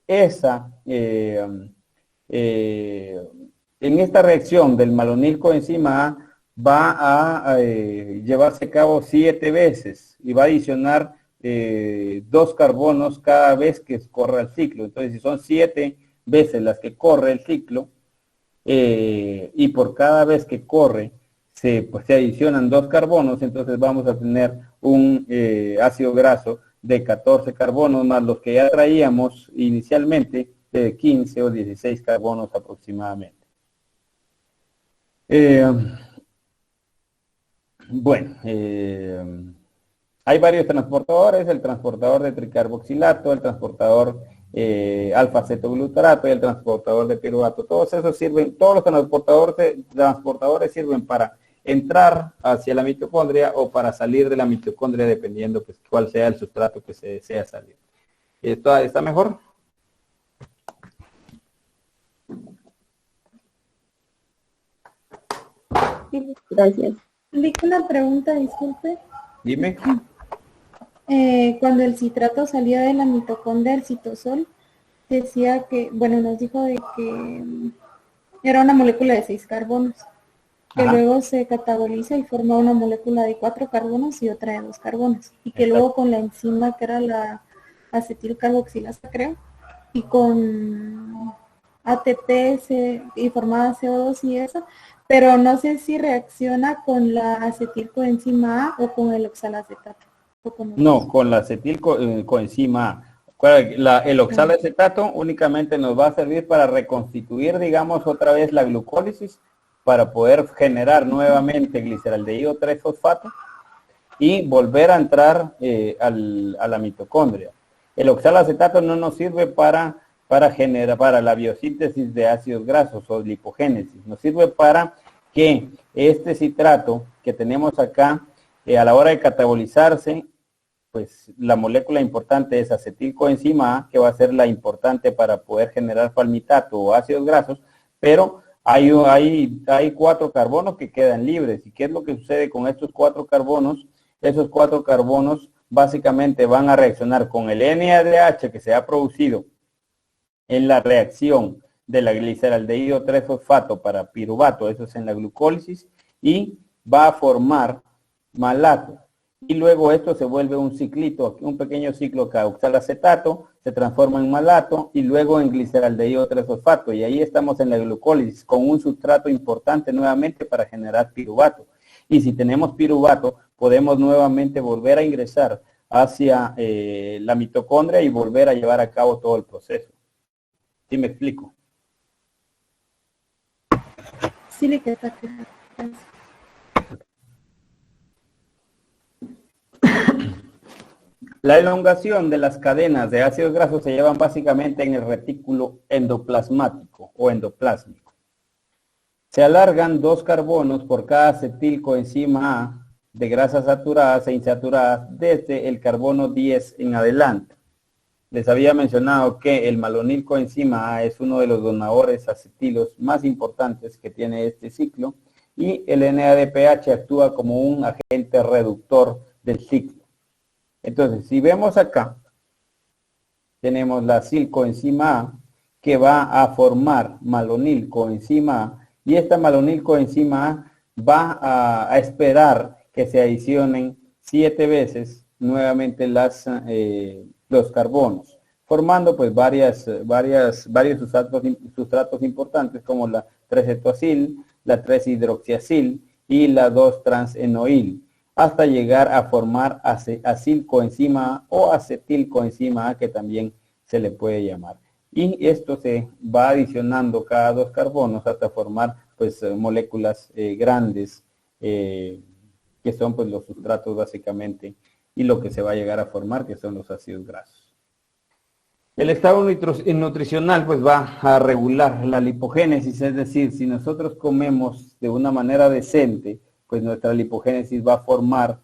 En esta reacción del malonilcoenzima A va a llevarse a cabo 7 veces y va a adicionar 2 carbonos cada vez que corra el ciclo. Entonces, si son 7 veces las que corre el ciclo, y por cada vez que corre se adicionan 2 carbonos, entonces vamos a tener un ácido graso de 14 carbonos más los que ya traíamos inicialmente de 15 o 16 carbonos aproximadamente. Hay varios transportadores, el transportador de tricarboxilato, el transportador alfa-cetoglutarato y el transportador de piruvato. Todos esos sirven, todos los transportadores sirven para entrar hacia la mitocondria o para salir de la mitocondria, dependiendo pues cuál sea el sustrato que se desea salir. ¿Está mejor? Gracias. Una pregunta, disculpe. Dime. Cuando el citrato salió de la mitocondria del citosol, decía que, bueno, nos dijo de que era una molécula de 6 carbonos, que luego se cataboliza y forma una molécula de 4 carbonos y otra de 2 carbonos, y que luego con la enzima que era la acetilcarboxilasa, creo, y con ATP y formaba CO2 y eso, pero no sé si reacciona con la acetilcoenzima A o con el oxalacetato. No, con la acetilcoenzima A. El oxalacetato únicamente nos va a servir para reconstituir, digamos, otra vez la glucólisis para poder generar nuevamente gliceraldehído 3-fosfato y volver a entrar a la mitocondria. El oxalacetato no nos sirve para la biosíntesis de ácidos grasos o lipogénesis. Nos sirve para que este citrato que tenemos acá, a la hora de catabolizarse, pues la molécula importante es acetilcoenzima A, que va a ser la importante para poder generar palmitato o ácidos grasos, pero hay 4 carbonos que quedan libres. ¿Y qué es lo que sucede con estos 4 carbonos? Esos 4 carbonos básicamente van a reaccionar con el NADH que se ha producido en la reacción de la gliceraldehído 3-fosfato para piruvato, eso es en la glucólisis, y va a formar malato. Y luego esto se vuelve un ciclito, un pequeño ciclo que oxalacetato se transforma en malato y luego en gliceraldehído 3-fosfato. Y ahí estamos en la glucólisis con un sustrato importante nuevamente para generar piruvato. Y si tenemos piruvato, podemos nuevamente volver a ingresar hacia la mitocondria y volver a llevar a cabo todo el proceso. ¿Sí me explico? Sí, le queda claro. La elongación de las cadenas de ácidos grasos se llevan básicamente en el retículo endoplasmático o endoplásmico. Se alargan 2 carbonos por cada acetilcoenzima A de grasas saturadas e insaturadas desde el carbono 10 en adelante. Les había mencionado que el malonilcoenzima A es uno de los donadores acetilos más importantes que tiene este ciclo y el NADPH actúa como un agente reductor del ciclo. Entonces, si vemos acá, tenemos la acilcoenzima A que va a formar malonilcoenzima A y esta malonilcoenzima A va a esperar que se adicionen 7 veces nuevamente los carbonos, formando pues varios sustratos importantes como la 3-cetoacil, la 3-hidroxiacil y la 2-transenoil, hasta llegar a formar acilcoenzima A o acetilcoenzima A, que también se le puede llamar. Y esto se va adicionando cada 2 carbonos hasta formar pues moléculas grandes, que son pues los sustratos básicamente, y lo que se va a llegar a formar, que son los ácidos grasos. El estado nutricional pues va a regular la lipogénesis, es decir, si nosotros comemos de una manera decente, pues nuestra lipogénesis va a formar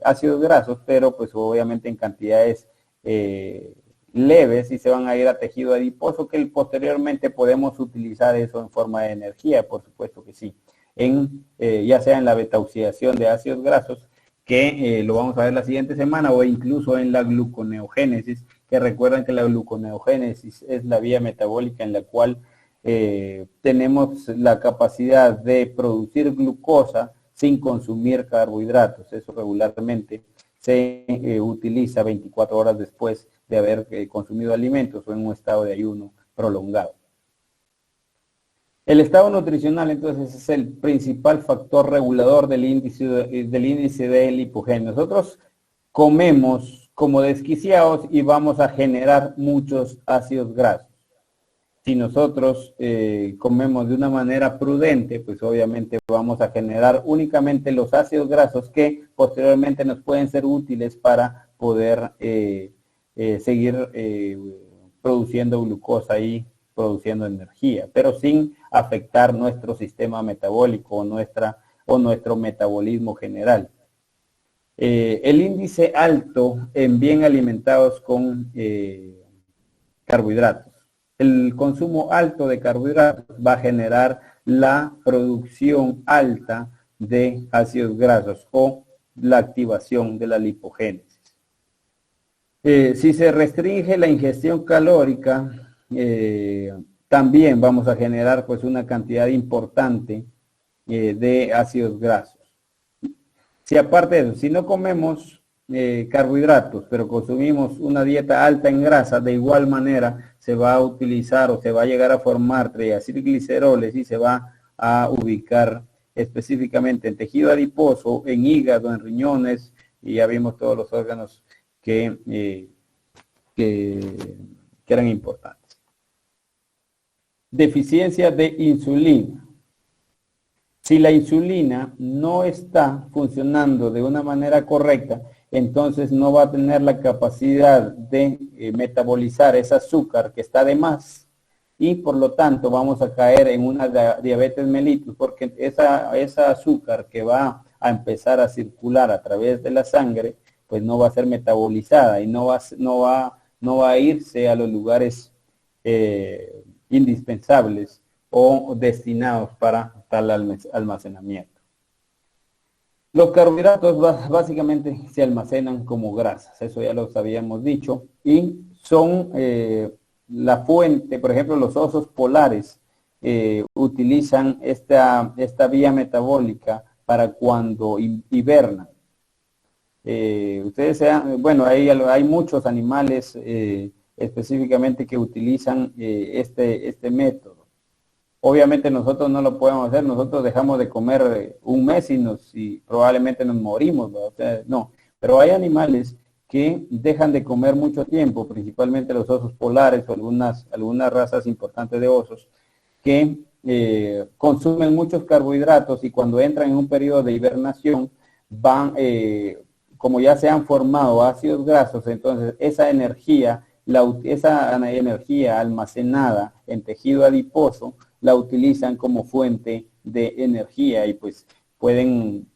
ácidos grasos, pero pues obviamente en cantidades leves y se van a ir a tejido adiposo, que posteriormente podemos utilizar eso en forma de energía, por supuesto que sí, ya sea en la beta-oxidación de ácidos grasos, que lo vamos a ver la siguiente semana, o incluso en la gluconeogénesis, que recuerdan que la gluconeogénesis es la vía metabólica en la cual tenemos la capacidad de producir glucosa sin consumir carbohidratos. Eso regularmente se utiliza 24 horas después de haber consumido alimentos o en un estado de ayuno prolongado. El estado nutricional entonces es el principal factor regulador del índice de lipogénesis. Nosotros comemos como desquiciados y vamos a generar muchos ácidos grasos. Si nosotros comemos de una manera prudente, pues obviamente vamos a generar únicamente los ácidos grasos que posteriormente nos pueden ser útiles para poder seguir produciendo glucosa y produciendo energía, pero sin afectar nuestro sistema metabólico o nuestro metabolismo general. El índice alto en bien alimentados con carbohidratos. El consumo alto de carbohidratos va a generar la producción alta de ácidos grasos o la activación de la lipogénesis. Si se restringe la ingestión calórica, también vamos a generar pues una cantidad importante de ácidos grasos. Si aparte de eso, si no comemos carbohidratos, pero consumimos una dieta alta en grasa, de igual manera se va a utilizar o se va a llegar a formar triacilgliceroles y se va a ubicar específicamente en tejido adiposo, en hígado, en riñones, y ya vimos todos los órganos que eran importantes. Deficiencia de insulina. Si la insulina no está funcionando de una manera correcta, entonces no va a tener la capacidad de metabolizar ese azúcar que está de más y por lo tanto vamos a caer en una diabetes mellitus, porque esa azúcar que va a empezar a circular a través de la sangre, pues no va a ser metabolizada y no va a irse a los lugares indispensables o destinados para tal almacenamiento. Los carbohidratos básicamente se almacenan como grasas, eso ya los habíamos dicho, y son la fuente. Por ejemplo, los osos polares utilizan esta vía metabólica para cuando hibernan. Ustedes bueno, hay muchos animales específicamente que utilizan este método. Obviamente nosotros no lo podemos hacer, nosotros dejamos de comer un mes y probablemente nos morimos, ¿no? O sea, no, pero hay animales que dejan de comer mucho tiempo, principalmente los osos polares o algunas razas importantes de osos, que consumen muchos carbohidratos y cuando entran en un periodo de hibernación van como ya se han formado ácidos grasos, entonces esa energía almacenada en tejido adiposo la utilizan como fuente de energía y pues pueden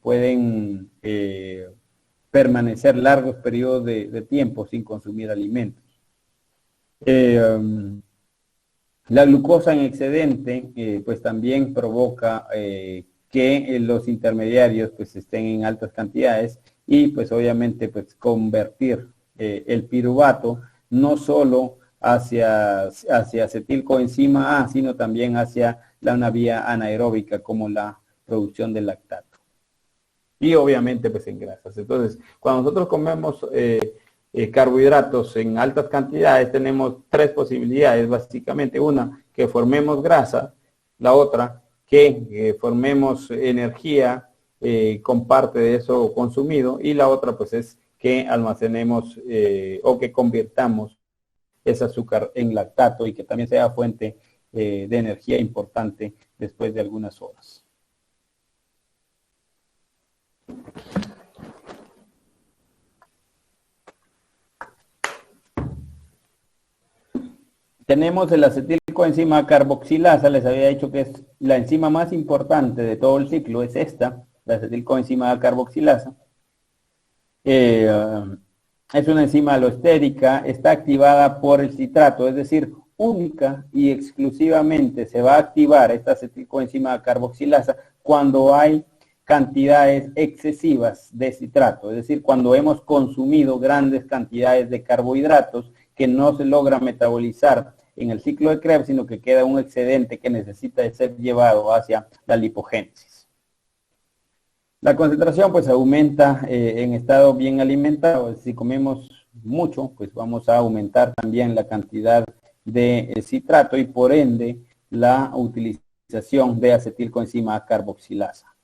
permanecer largos periodos de tiempo sin consumir alimentos. La glucosa en excedente pues también provoca que los intermediarios pues estén en altas cantidades y pues obviamente pues convertir el piruvato no solo hacia acetilcoenzima A, sino también hacia una vía anaeróbica como la producción de lactato. Y obviamente pues en grasas. Entonces, cuando nosotros comemos carbohidratos en altas cantidades, tenemos tres posibilidades básicamente. Una, que formemos grasa. La otra, que formemos energía con parte de eso consumido. Y la otra pues es que almacenemos o que convirtamos ese azúcar en lactato y que también sea fuente de energía importante después de algunas horas. Tenemos el acetilcoenzima carboxilasa, les había dicho que es la enzima más importante de todo el ciclo, es esta, la acetilcoenzima carboxilasa. Es una enzima alostérica, está activada por el citrato, es decir, única y exclusivamente se va a activar esta acetilcoenzima carboxilasa cuando hay cantidades excesivas de citrato, es decir, cuando hemos consumido grandes cantidades de carbohidratos que no se logra metabolizar en el ciclo de Krebs, sino que queda un excedente que necesita de ser llevado hacia la lipogénesis. La concentración pues aumenta en estado bien alimentado. Si comemos mucho, pues vamos a aumentar también la cantidad de citrato y por ende la utilización de acetilcoenzima carboxilasa.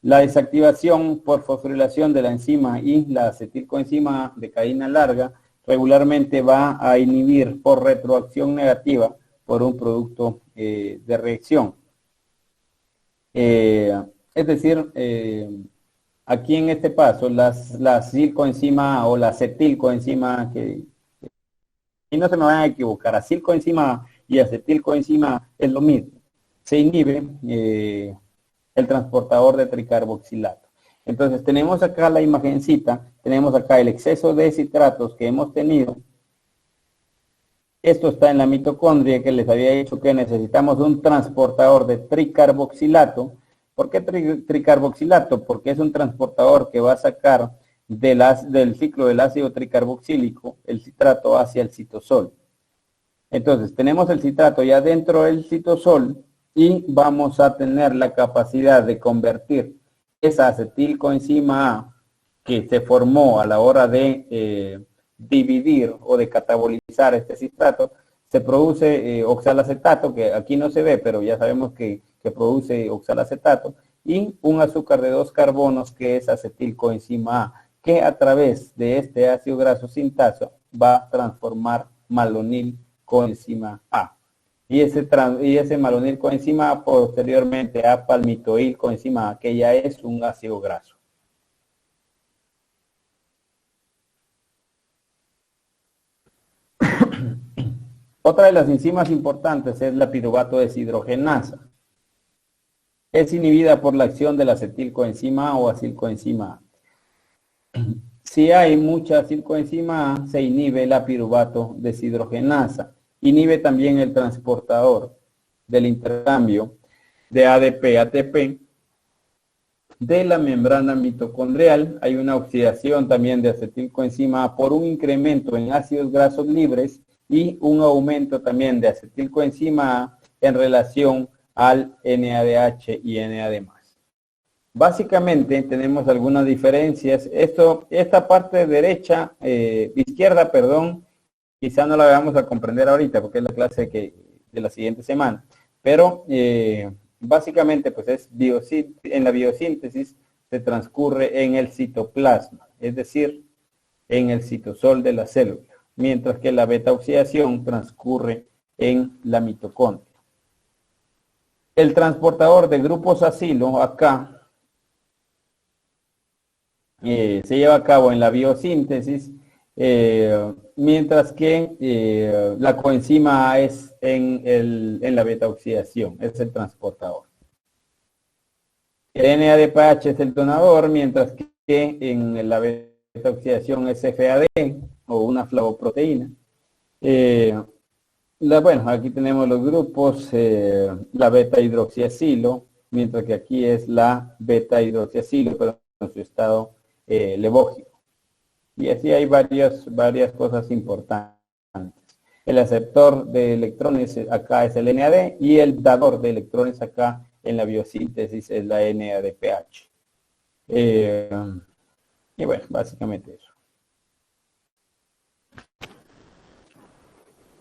La desactivación por fosforilación de la enzima y la acetilcoenzima de cadena larga regularmente va a inhibir por retroacción negativa por un producto de reacción. Es decir, aquí en este paso, la acilcoenzima o la acetilcoenzima, y no se me van a equivocar, acilcoenzima y acetilcoenzima es lo mismo. Se inhibe el transportador de tricarboxilato. Entonces tenemos acá la imagencita, tenemos acá el exceso de citratos que hemos tenido. Esto está en la mitocondria que les había dicho que necesitamos un transportador de tricarboxilato. ¿Por qué tricarboxilato? Porque es un transportador que va a sacar del ciclo del ácido tricarboxílico el citrato hacia el citosol. Entonces tenemos el citrato ya dentro del citosol y vamos a tener la capacidad de convertir esa acetilcoenzima A que se formó a la hora de dividir o de catabolizar este citrato, se produce oxalacetato, que aquí no se ve, pero ya sabemos que produce oxalacetato, y un azúcar de 2 carbonos que es acetilcoenzima A, que a través de este ácido graso sintasa va a transformar malonilcoenzima A. Y ese malonilcoenzima A posteriormente a palmitoilcoenzima A, que ya es un ácido graso. Otra de las enzimas importantes es la piruvato deshidrogenasa. Es inhibida por la acción de la acetilcoenzima A o acilcoenzima A. Si hay mucha acilcoenzima A, se inhibe la piruvato deshidrogenasa. Inhibe también el transportador del intercambio de ADP-ATP de la membrana mitocondrial. Hay una oxidación también de acetilcoenzima A por un incremento en ácidos grasos libres y un aumento también de acetilcoenzima A en relación al NADH y NAD+. Básicamente tenemos algunas diferencias. Esta parte derecha, izquierda, perdón, quizá no la vamos a comprender ahorita porque es la clase de la siguiente semana. Pero básicamente pues en la biosíntesis se transcurre en el citoplasma, es decir, en el citosol de la célula, mientras que la beta-oxidación transcurre en la mitocondria. El transportador de grupos acilo acá se lleva a cabo en la biosíntesis, mientras que la coenzima A es en la beta oxidación, es el transportador. El NADPH es el donador, mientras que en la beta oxidación es FAD o una flavoproteína. Bueno, aquí tenemos los grupos, la beta hidroxiacilo, mientras que aquí es la beta hidroxiacilo, pero en su estado levógico. Y así hay varias cosas importantes. El aceptor de electrones acá es el NAD y el dador de electrones acá en la biosíntesis es la NADPH. Y bueno, básicamente eso.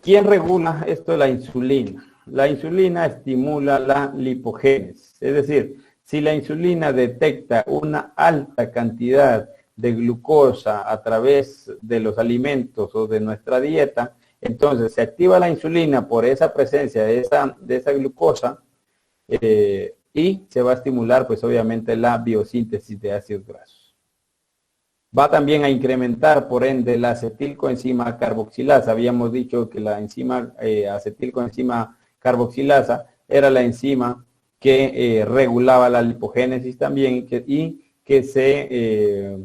¿Quién regula esto? La insulina. La insulina estimula la lipogénesis. Es decir, si la insulina detecta una alta cantidad de glucosa a través de los alimentos o de nuestra dieta, entonces se activa la insulina por esa presencia de esa glucosa y se va a estimular pues obviamente la biosíntesis de ácidos grasos. Va también a incrementar, por ende, la acetilcoenzima carboxilasa. Habíamos dicho que la enzima acetilcoenzima carboxilasa era la enzima que regulaba la lipogénesis también y que se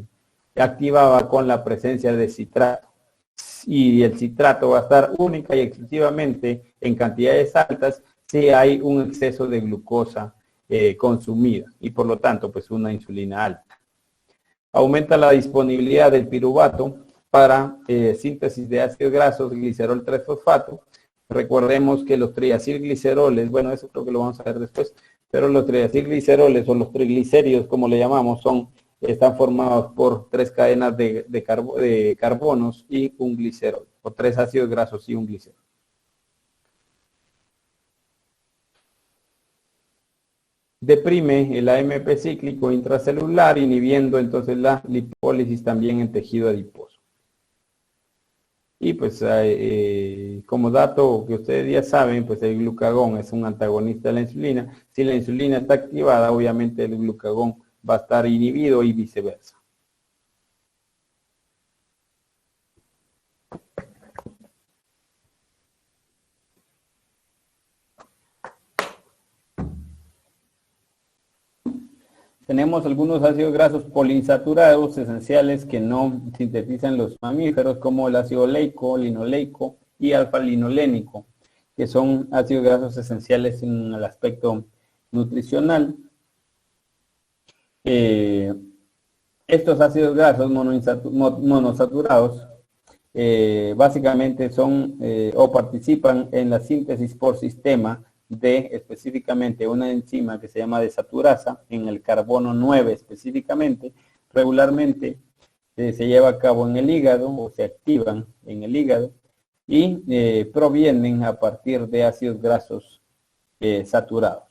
activaba con la presencia de citrato. Y el citrato va a estar única y exclusivamente en cantidades altas si hay un exceso de glucosa consumida y por lo tanto pues una insulina alta. Aumenta la disponibilidad del piruvato para síntesis de ácidos grasos, glicerol 3-fosfato. Recordemos que los triacilgliceroles, bueno, eso creo que lo vamos a ver después, pero los triacilgliceroles o los triglicéridos, como le llamamos, están formados por 3 cadenas de carbonos y un glicerol, o 3 ácidos grasos y un glicerol. Deprime el AMP cíclico intracelular, inhibiendo entonces la lipólisis también en tejido adiposo. Y pues como dato que ustedes ya saben, pues el glucagón es un antagonista de la insulina. Si la insulina está activada, obviamente el glucagón va a estar inhibido y viceversa. Tenemos algunos ácidos grasos poliinsaturados esenciales que no sintetizan los mamíferos, como el ácido oleico, linoleico y alfa-linolénico, que son ácidos grasos esenciales en el aspecto nutricional. Estos ácidos grasos monosaturados básicamente son o participan en la síntesis por sistema de específicamente una enzima que se llama desaturasa, en el carbono 9 específicamente. Regularmente se lleva a cabo en el hígado o se activan en el hígado y provienen a partir de ácidos grasos saturados.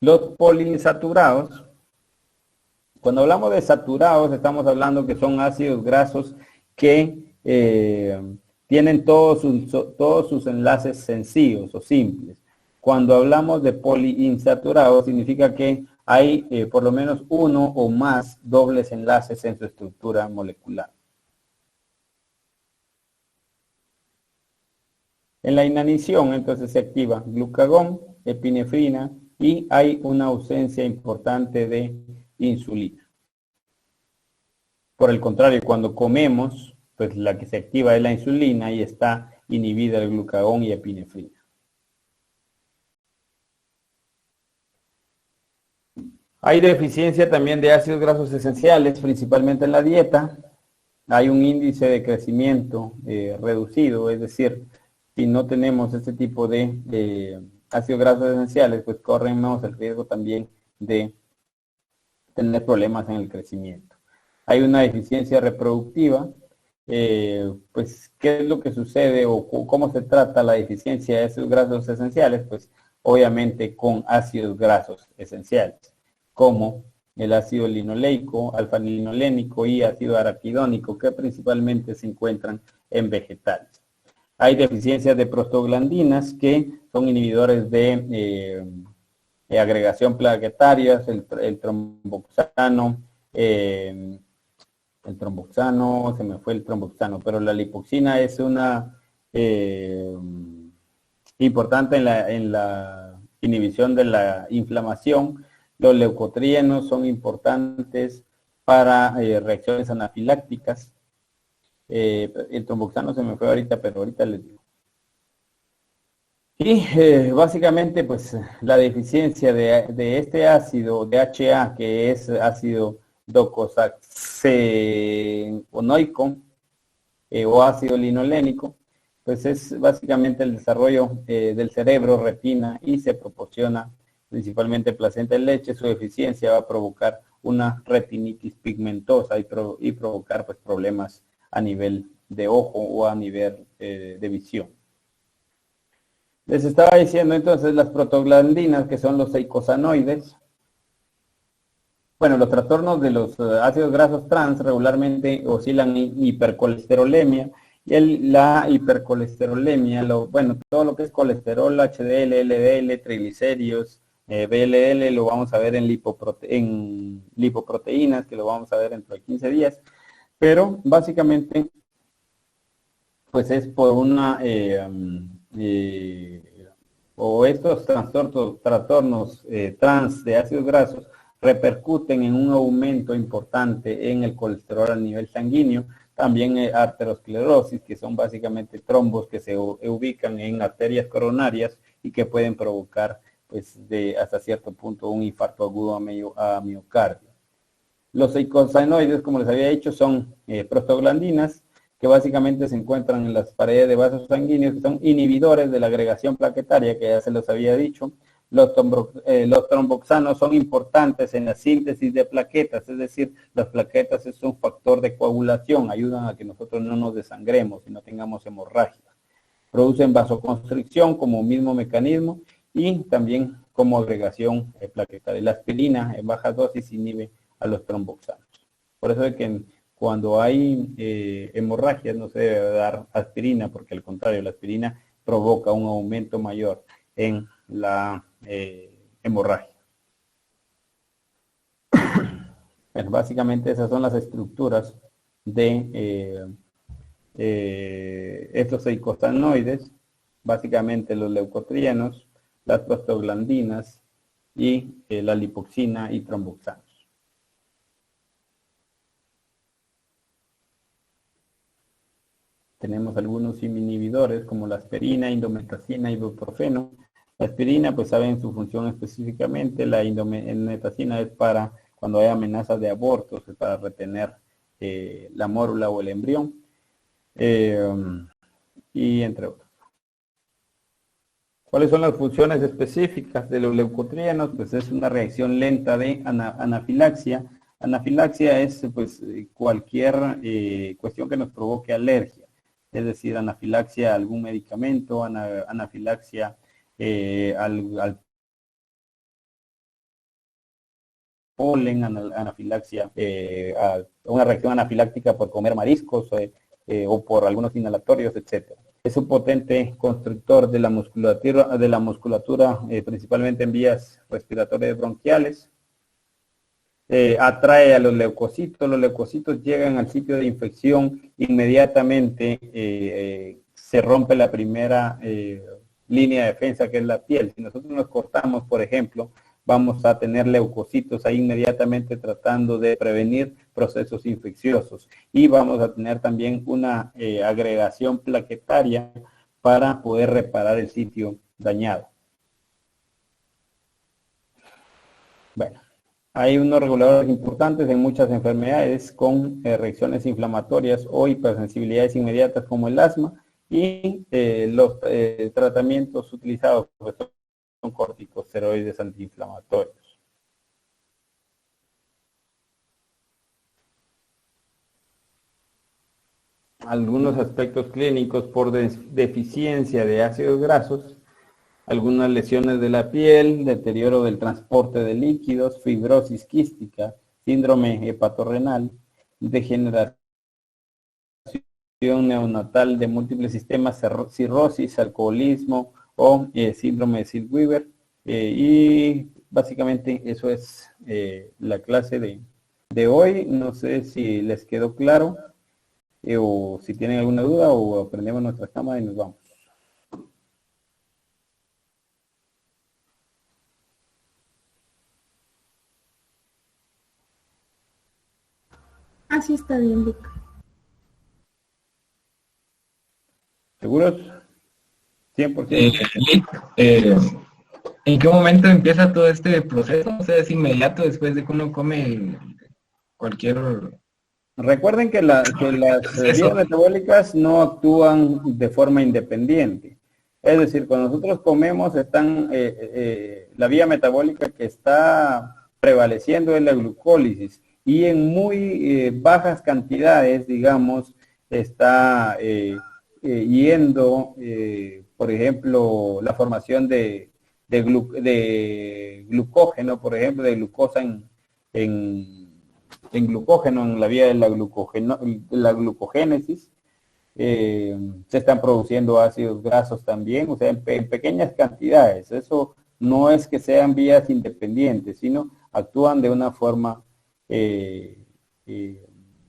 Los poliinsaturados, cuando hablamos de saturados, estamos hablando que son ácidos grasos que tienen todos sus enlaces sencillos o simples. Cuando hablamos de poliinsaturados, significa que hay por lo menos uno o más dobles enlaces en su estructura molecular. En la inanición, entonces, se activa glucagón, epinefrina y hay una ausencia importante de insulina. Por el contrario, cuando comemos, pues la que se activa es la insulina y está inhibida el glucagón y epinefrina. Hay deficiencia también de ácidos grasos esenciales, principalmente en la dieta. Hay un índice de crecimiento reducido, es decir, si no tenemos este tipo de ácidos grasos esenciales, pues corremos el riesgo también de tener problemas en el crecimiento. Hay una deficiencia reproductiva. Pues, ¿qué es lo que sucede o cómo se trata la deficiencia de ácidos grasos esenciales? Pues, obviamente con ácidos grasos esenciales, como el ácido linoleico, alfa-linolénico y ácido araquidónico, que principalmente se encuentran en vegetales. Hay deficiencias de prostaglandinas, que son inhibidores de agregación plaquetaria, el tromboxano, se me fue el tromboxano, pero la lipoxina es una importante en la inhibición de la inflamación. Los leucotrienos son importantes para reacciones anafilácticas. El tromboxano se me fue ahorita, pero ahorita les digo. Y básicamente, pues, la deficiencia de este ácido DHA, que es ácido docosahexaenoico o ácido linolénico, pues es básicamente el desarrollo del cerebro, retina, y se proporciona principalmente placenta en leche. Su deficiencia va a provocar una retinitis pigmentosa y provocar pues problemas a nivel de ojo o a nivel de visión. Les estaba diciendo entonces las prostaglandinas, que son los eicosanoides. Bueno, los trastornos de los ácidos grasos trans regularmente oscilan en hipercolesterolemia, y la hipercolesterolemia, todo lo que es colesterol, HDL, LDL, triglicéridos, VLL, lo vamos a ver en lipoproteínas, que lo vamos a ver dentro de 15 días, pero básicamente pues es por una o estos trastornos trans de ácidos grasos repercuten en un aumento importante en el colesterol a nivel sanguíneo, también arteriosclerosis, que son básicamente trombos que se ubican en arterias coronarias y que pueden provocar pues hasta cierto punto un infarto agudo a miocardio. Los eicosanoides, como les había dicho, son prostaglandinas, que básicamente se encuentran en las paredes de vasos sanguíneos, que son inhibidores de la agregación plaquetaria, que ya se los había dicho. Los tromboxanos son importantes en la síntesis de plaquetas, es decir, las plaquetas es un factor de coagulación, ayudan a que nosotros no nos desangremos y no tengamos hemorragia. Producen vasoconstricción como mismo mecanismo y también como agregación plaquetaria. La aspirina en bajas dosis inhibe a los tromboxanos. Por eso es que cuando hay hemorragias no se debe dar aspirina, porque al contrario, la aspirina provoca un aumento mayor en la hemorragia. Bueno, básicamente esas son las estructuras de estos eicosanoides, básicamente los leucotrienos, las prostaglandinas y la lipoxina y tromboxanos. Tenemos algunos inhibidores como la aspirina, indometacina, ibuprofeno. La aspirina, pues saben su función específicamente. La indometacina es para cuando hay amenazas de abortos, es para retener la mórula o el embrión, y entre otros. ¿Cuáles son las funciones específicas de los leucotrienos? Pues es una reacción lenta de anafilaxia. Anafilaxia es pues cualquier cuestión que nos provoque alergia. Es decir, anafilaxia a algún medicamento, anafilaxia al polen, anafilaxia, una reacción anafiláctica por comer mariscos o por algunos inhalatorios, etc. Es un potente constructor de la musculatura, principalmente en vías respiratorias bronquiales. Atrae a los leucocitos llegan al sitio de infección, inmediatamente se rompe la primera línea de defensa, que es la piel. Si nosotros nos cortamos, por ejemplo, vamos a tener leucocitos ahí inmediatamente tratando de prevenir procesos infecciosos, y vamos a tener también una agregación plaquetaria para poder reparar el sitio dañado. Bueno. Hay unos reguladores importantes en muchas enfermedades con reacciones inflamatorias o hipersensibilidades inmediatas como el asma, y los tratamientos utilizados pues, son corticosteroides antiinflamatorios. Algunos aspectos clínicos por deficiencia de ácidos grasos: algunas lesiones de la piel, deterioro del transporte de líquidos, fibrosis quística, síndrome hepatorrenal, degeneración neonatal de múltiples sistemas, cirrosis, alcoholismo o síndrome de Zellweger, y básicamente eso es la clase de hoy. No sé si les quedó claro o si tienen alguna duda o prendemos nuestra cámara y nos vamos. Así está bien, Vic. ¿Seguros? 100%. Lick, ¿en qué momento empieza todo este proceso? O sea, es inmediato después de que uno come cualquier... Recuerden que las vías metabólicas no actúan de forma independiente. Es decir, cuando nosotros comemos, la vía metabólica que está prevaleciendo es la glucólisis y en muy bajas cantidades, digamos, está yendo, por ejemplo, la formación de glucógeno, por ejemplo, de glucosa en glucógeno, en la vía de la glucogénesis. Se están produciendo ácidos grasos también, o sea, en pequeñas cantidades. Eso no es que sean vías independientes, sino actúan de una forma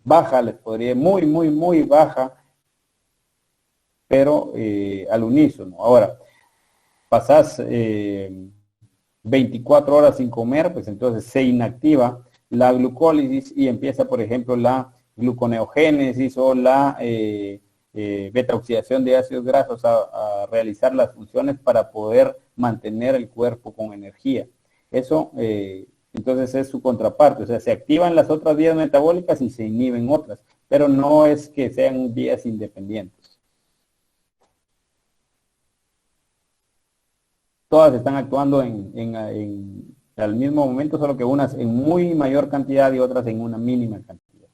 baja, les podría, muy baja, pero al unísono. Ahora, pasás 24 horas sin comer, pues entonces se inactiva la glucólisis y empieza, por ejemplo, la gluconeogénesis o la beta-oxidación de ácidos grasos a realizar las funciones para poder mantener el cuerpo con energía. Eso, entonces, es su contraparte. O sea, se activan las otras vías metabólicas y se inhiben otras, pero no es que sean vías independientes. Todas están actuando al mismo momento, solo que unas en muy mayor cantidad y otras en una mínima cantidad.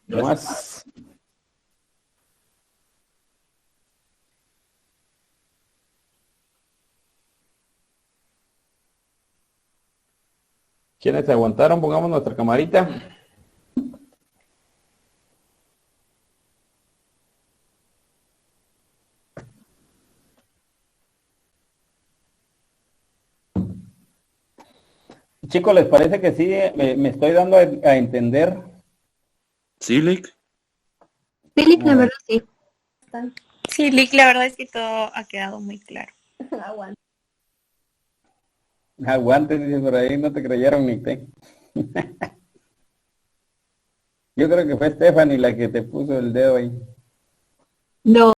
¿No más? ¿Quiénes aguantaron? Pongamos nuestra camarita. Chicos, ¿les parece que sí me estoy dando a entender? ¿Sí, Lick? Sí, Lick, la verdad sí. Sí, Lick, la verdad es que todo ha quedado muy claro. Aguanta. Aguante, dice por ahí, no te creyeron ni te. Yo creo que fue Stephanie la que te puso el dedo ahí. No.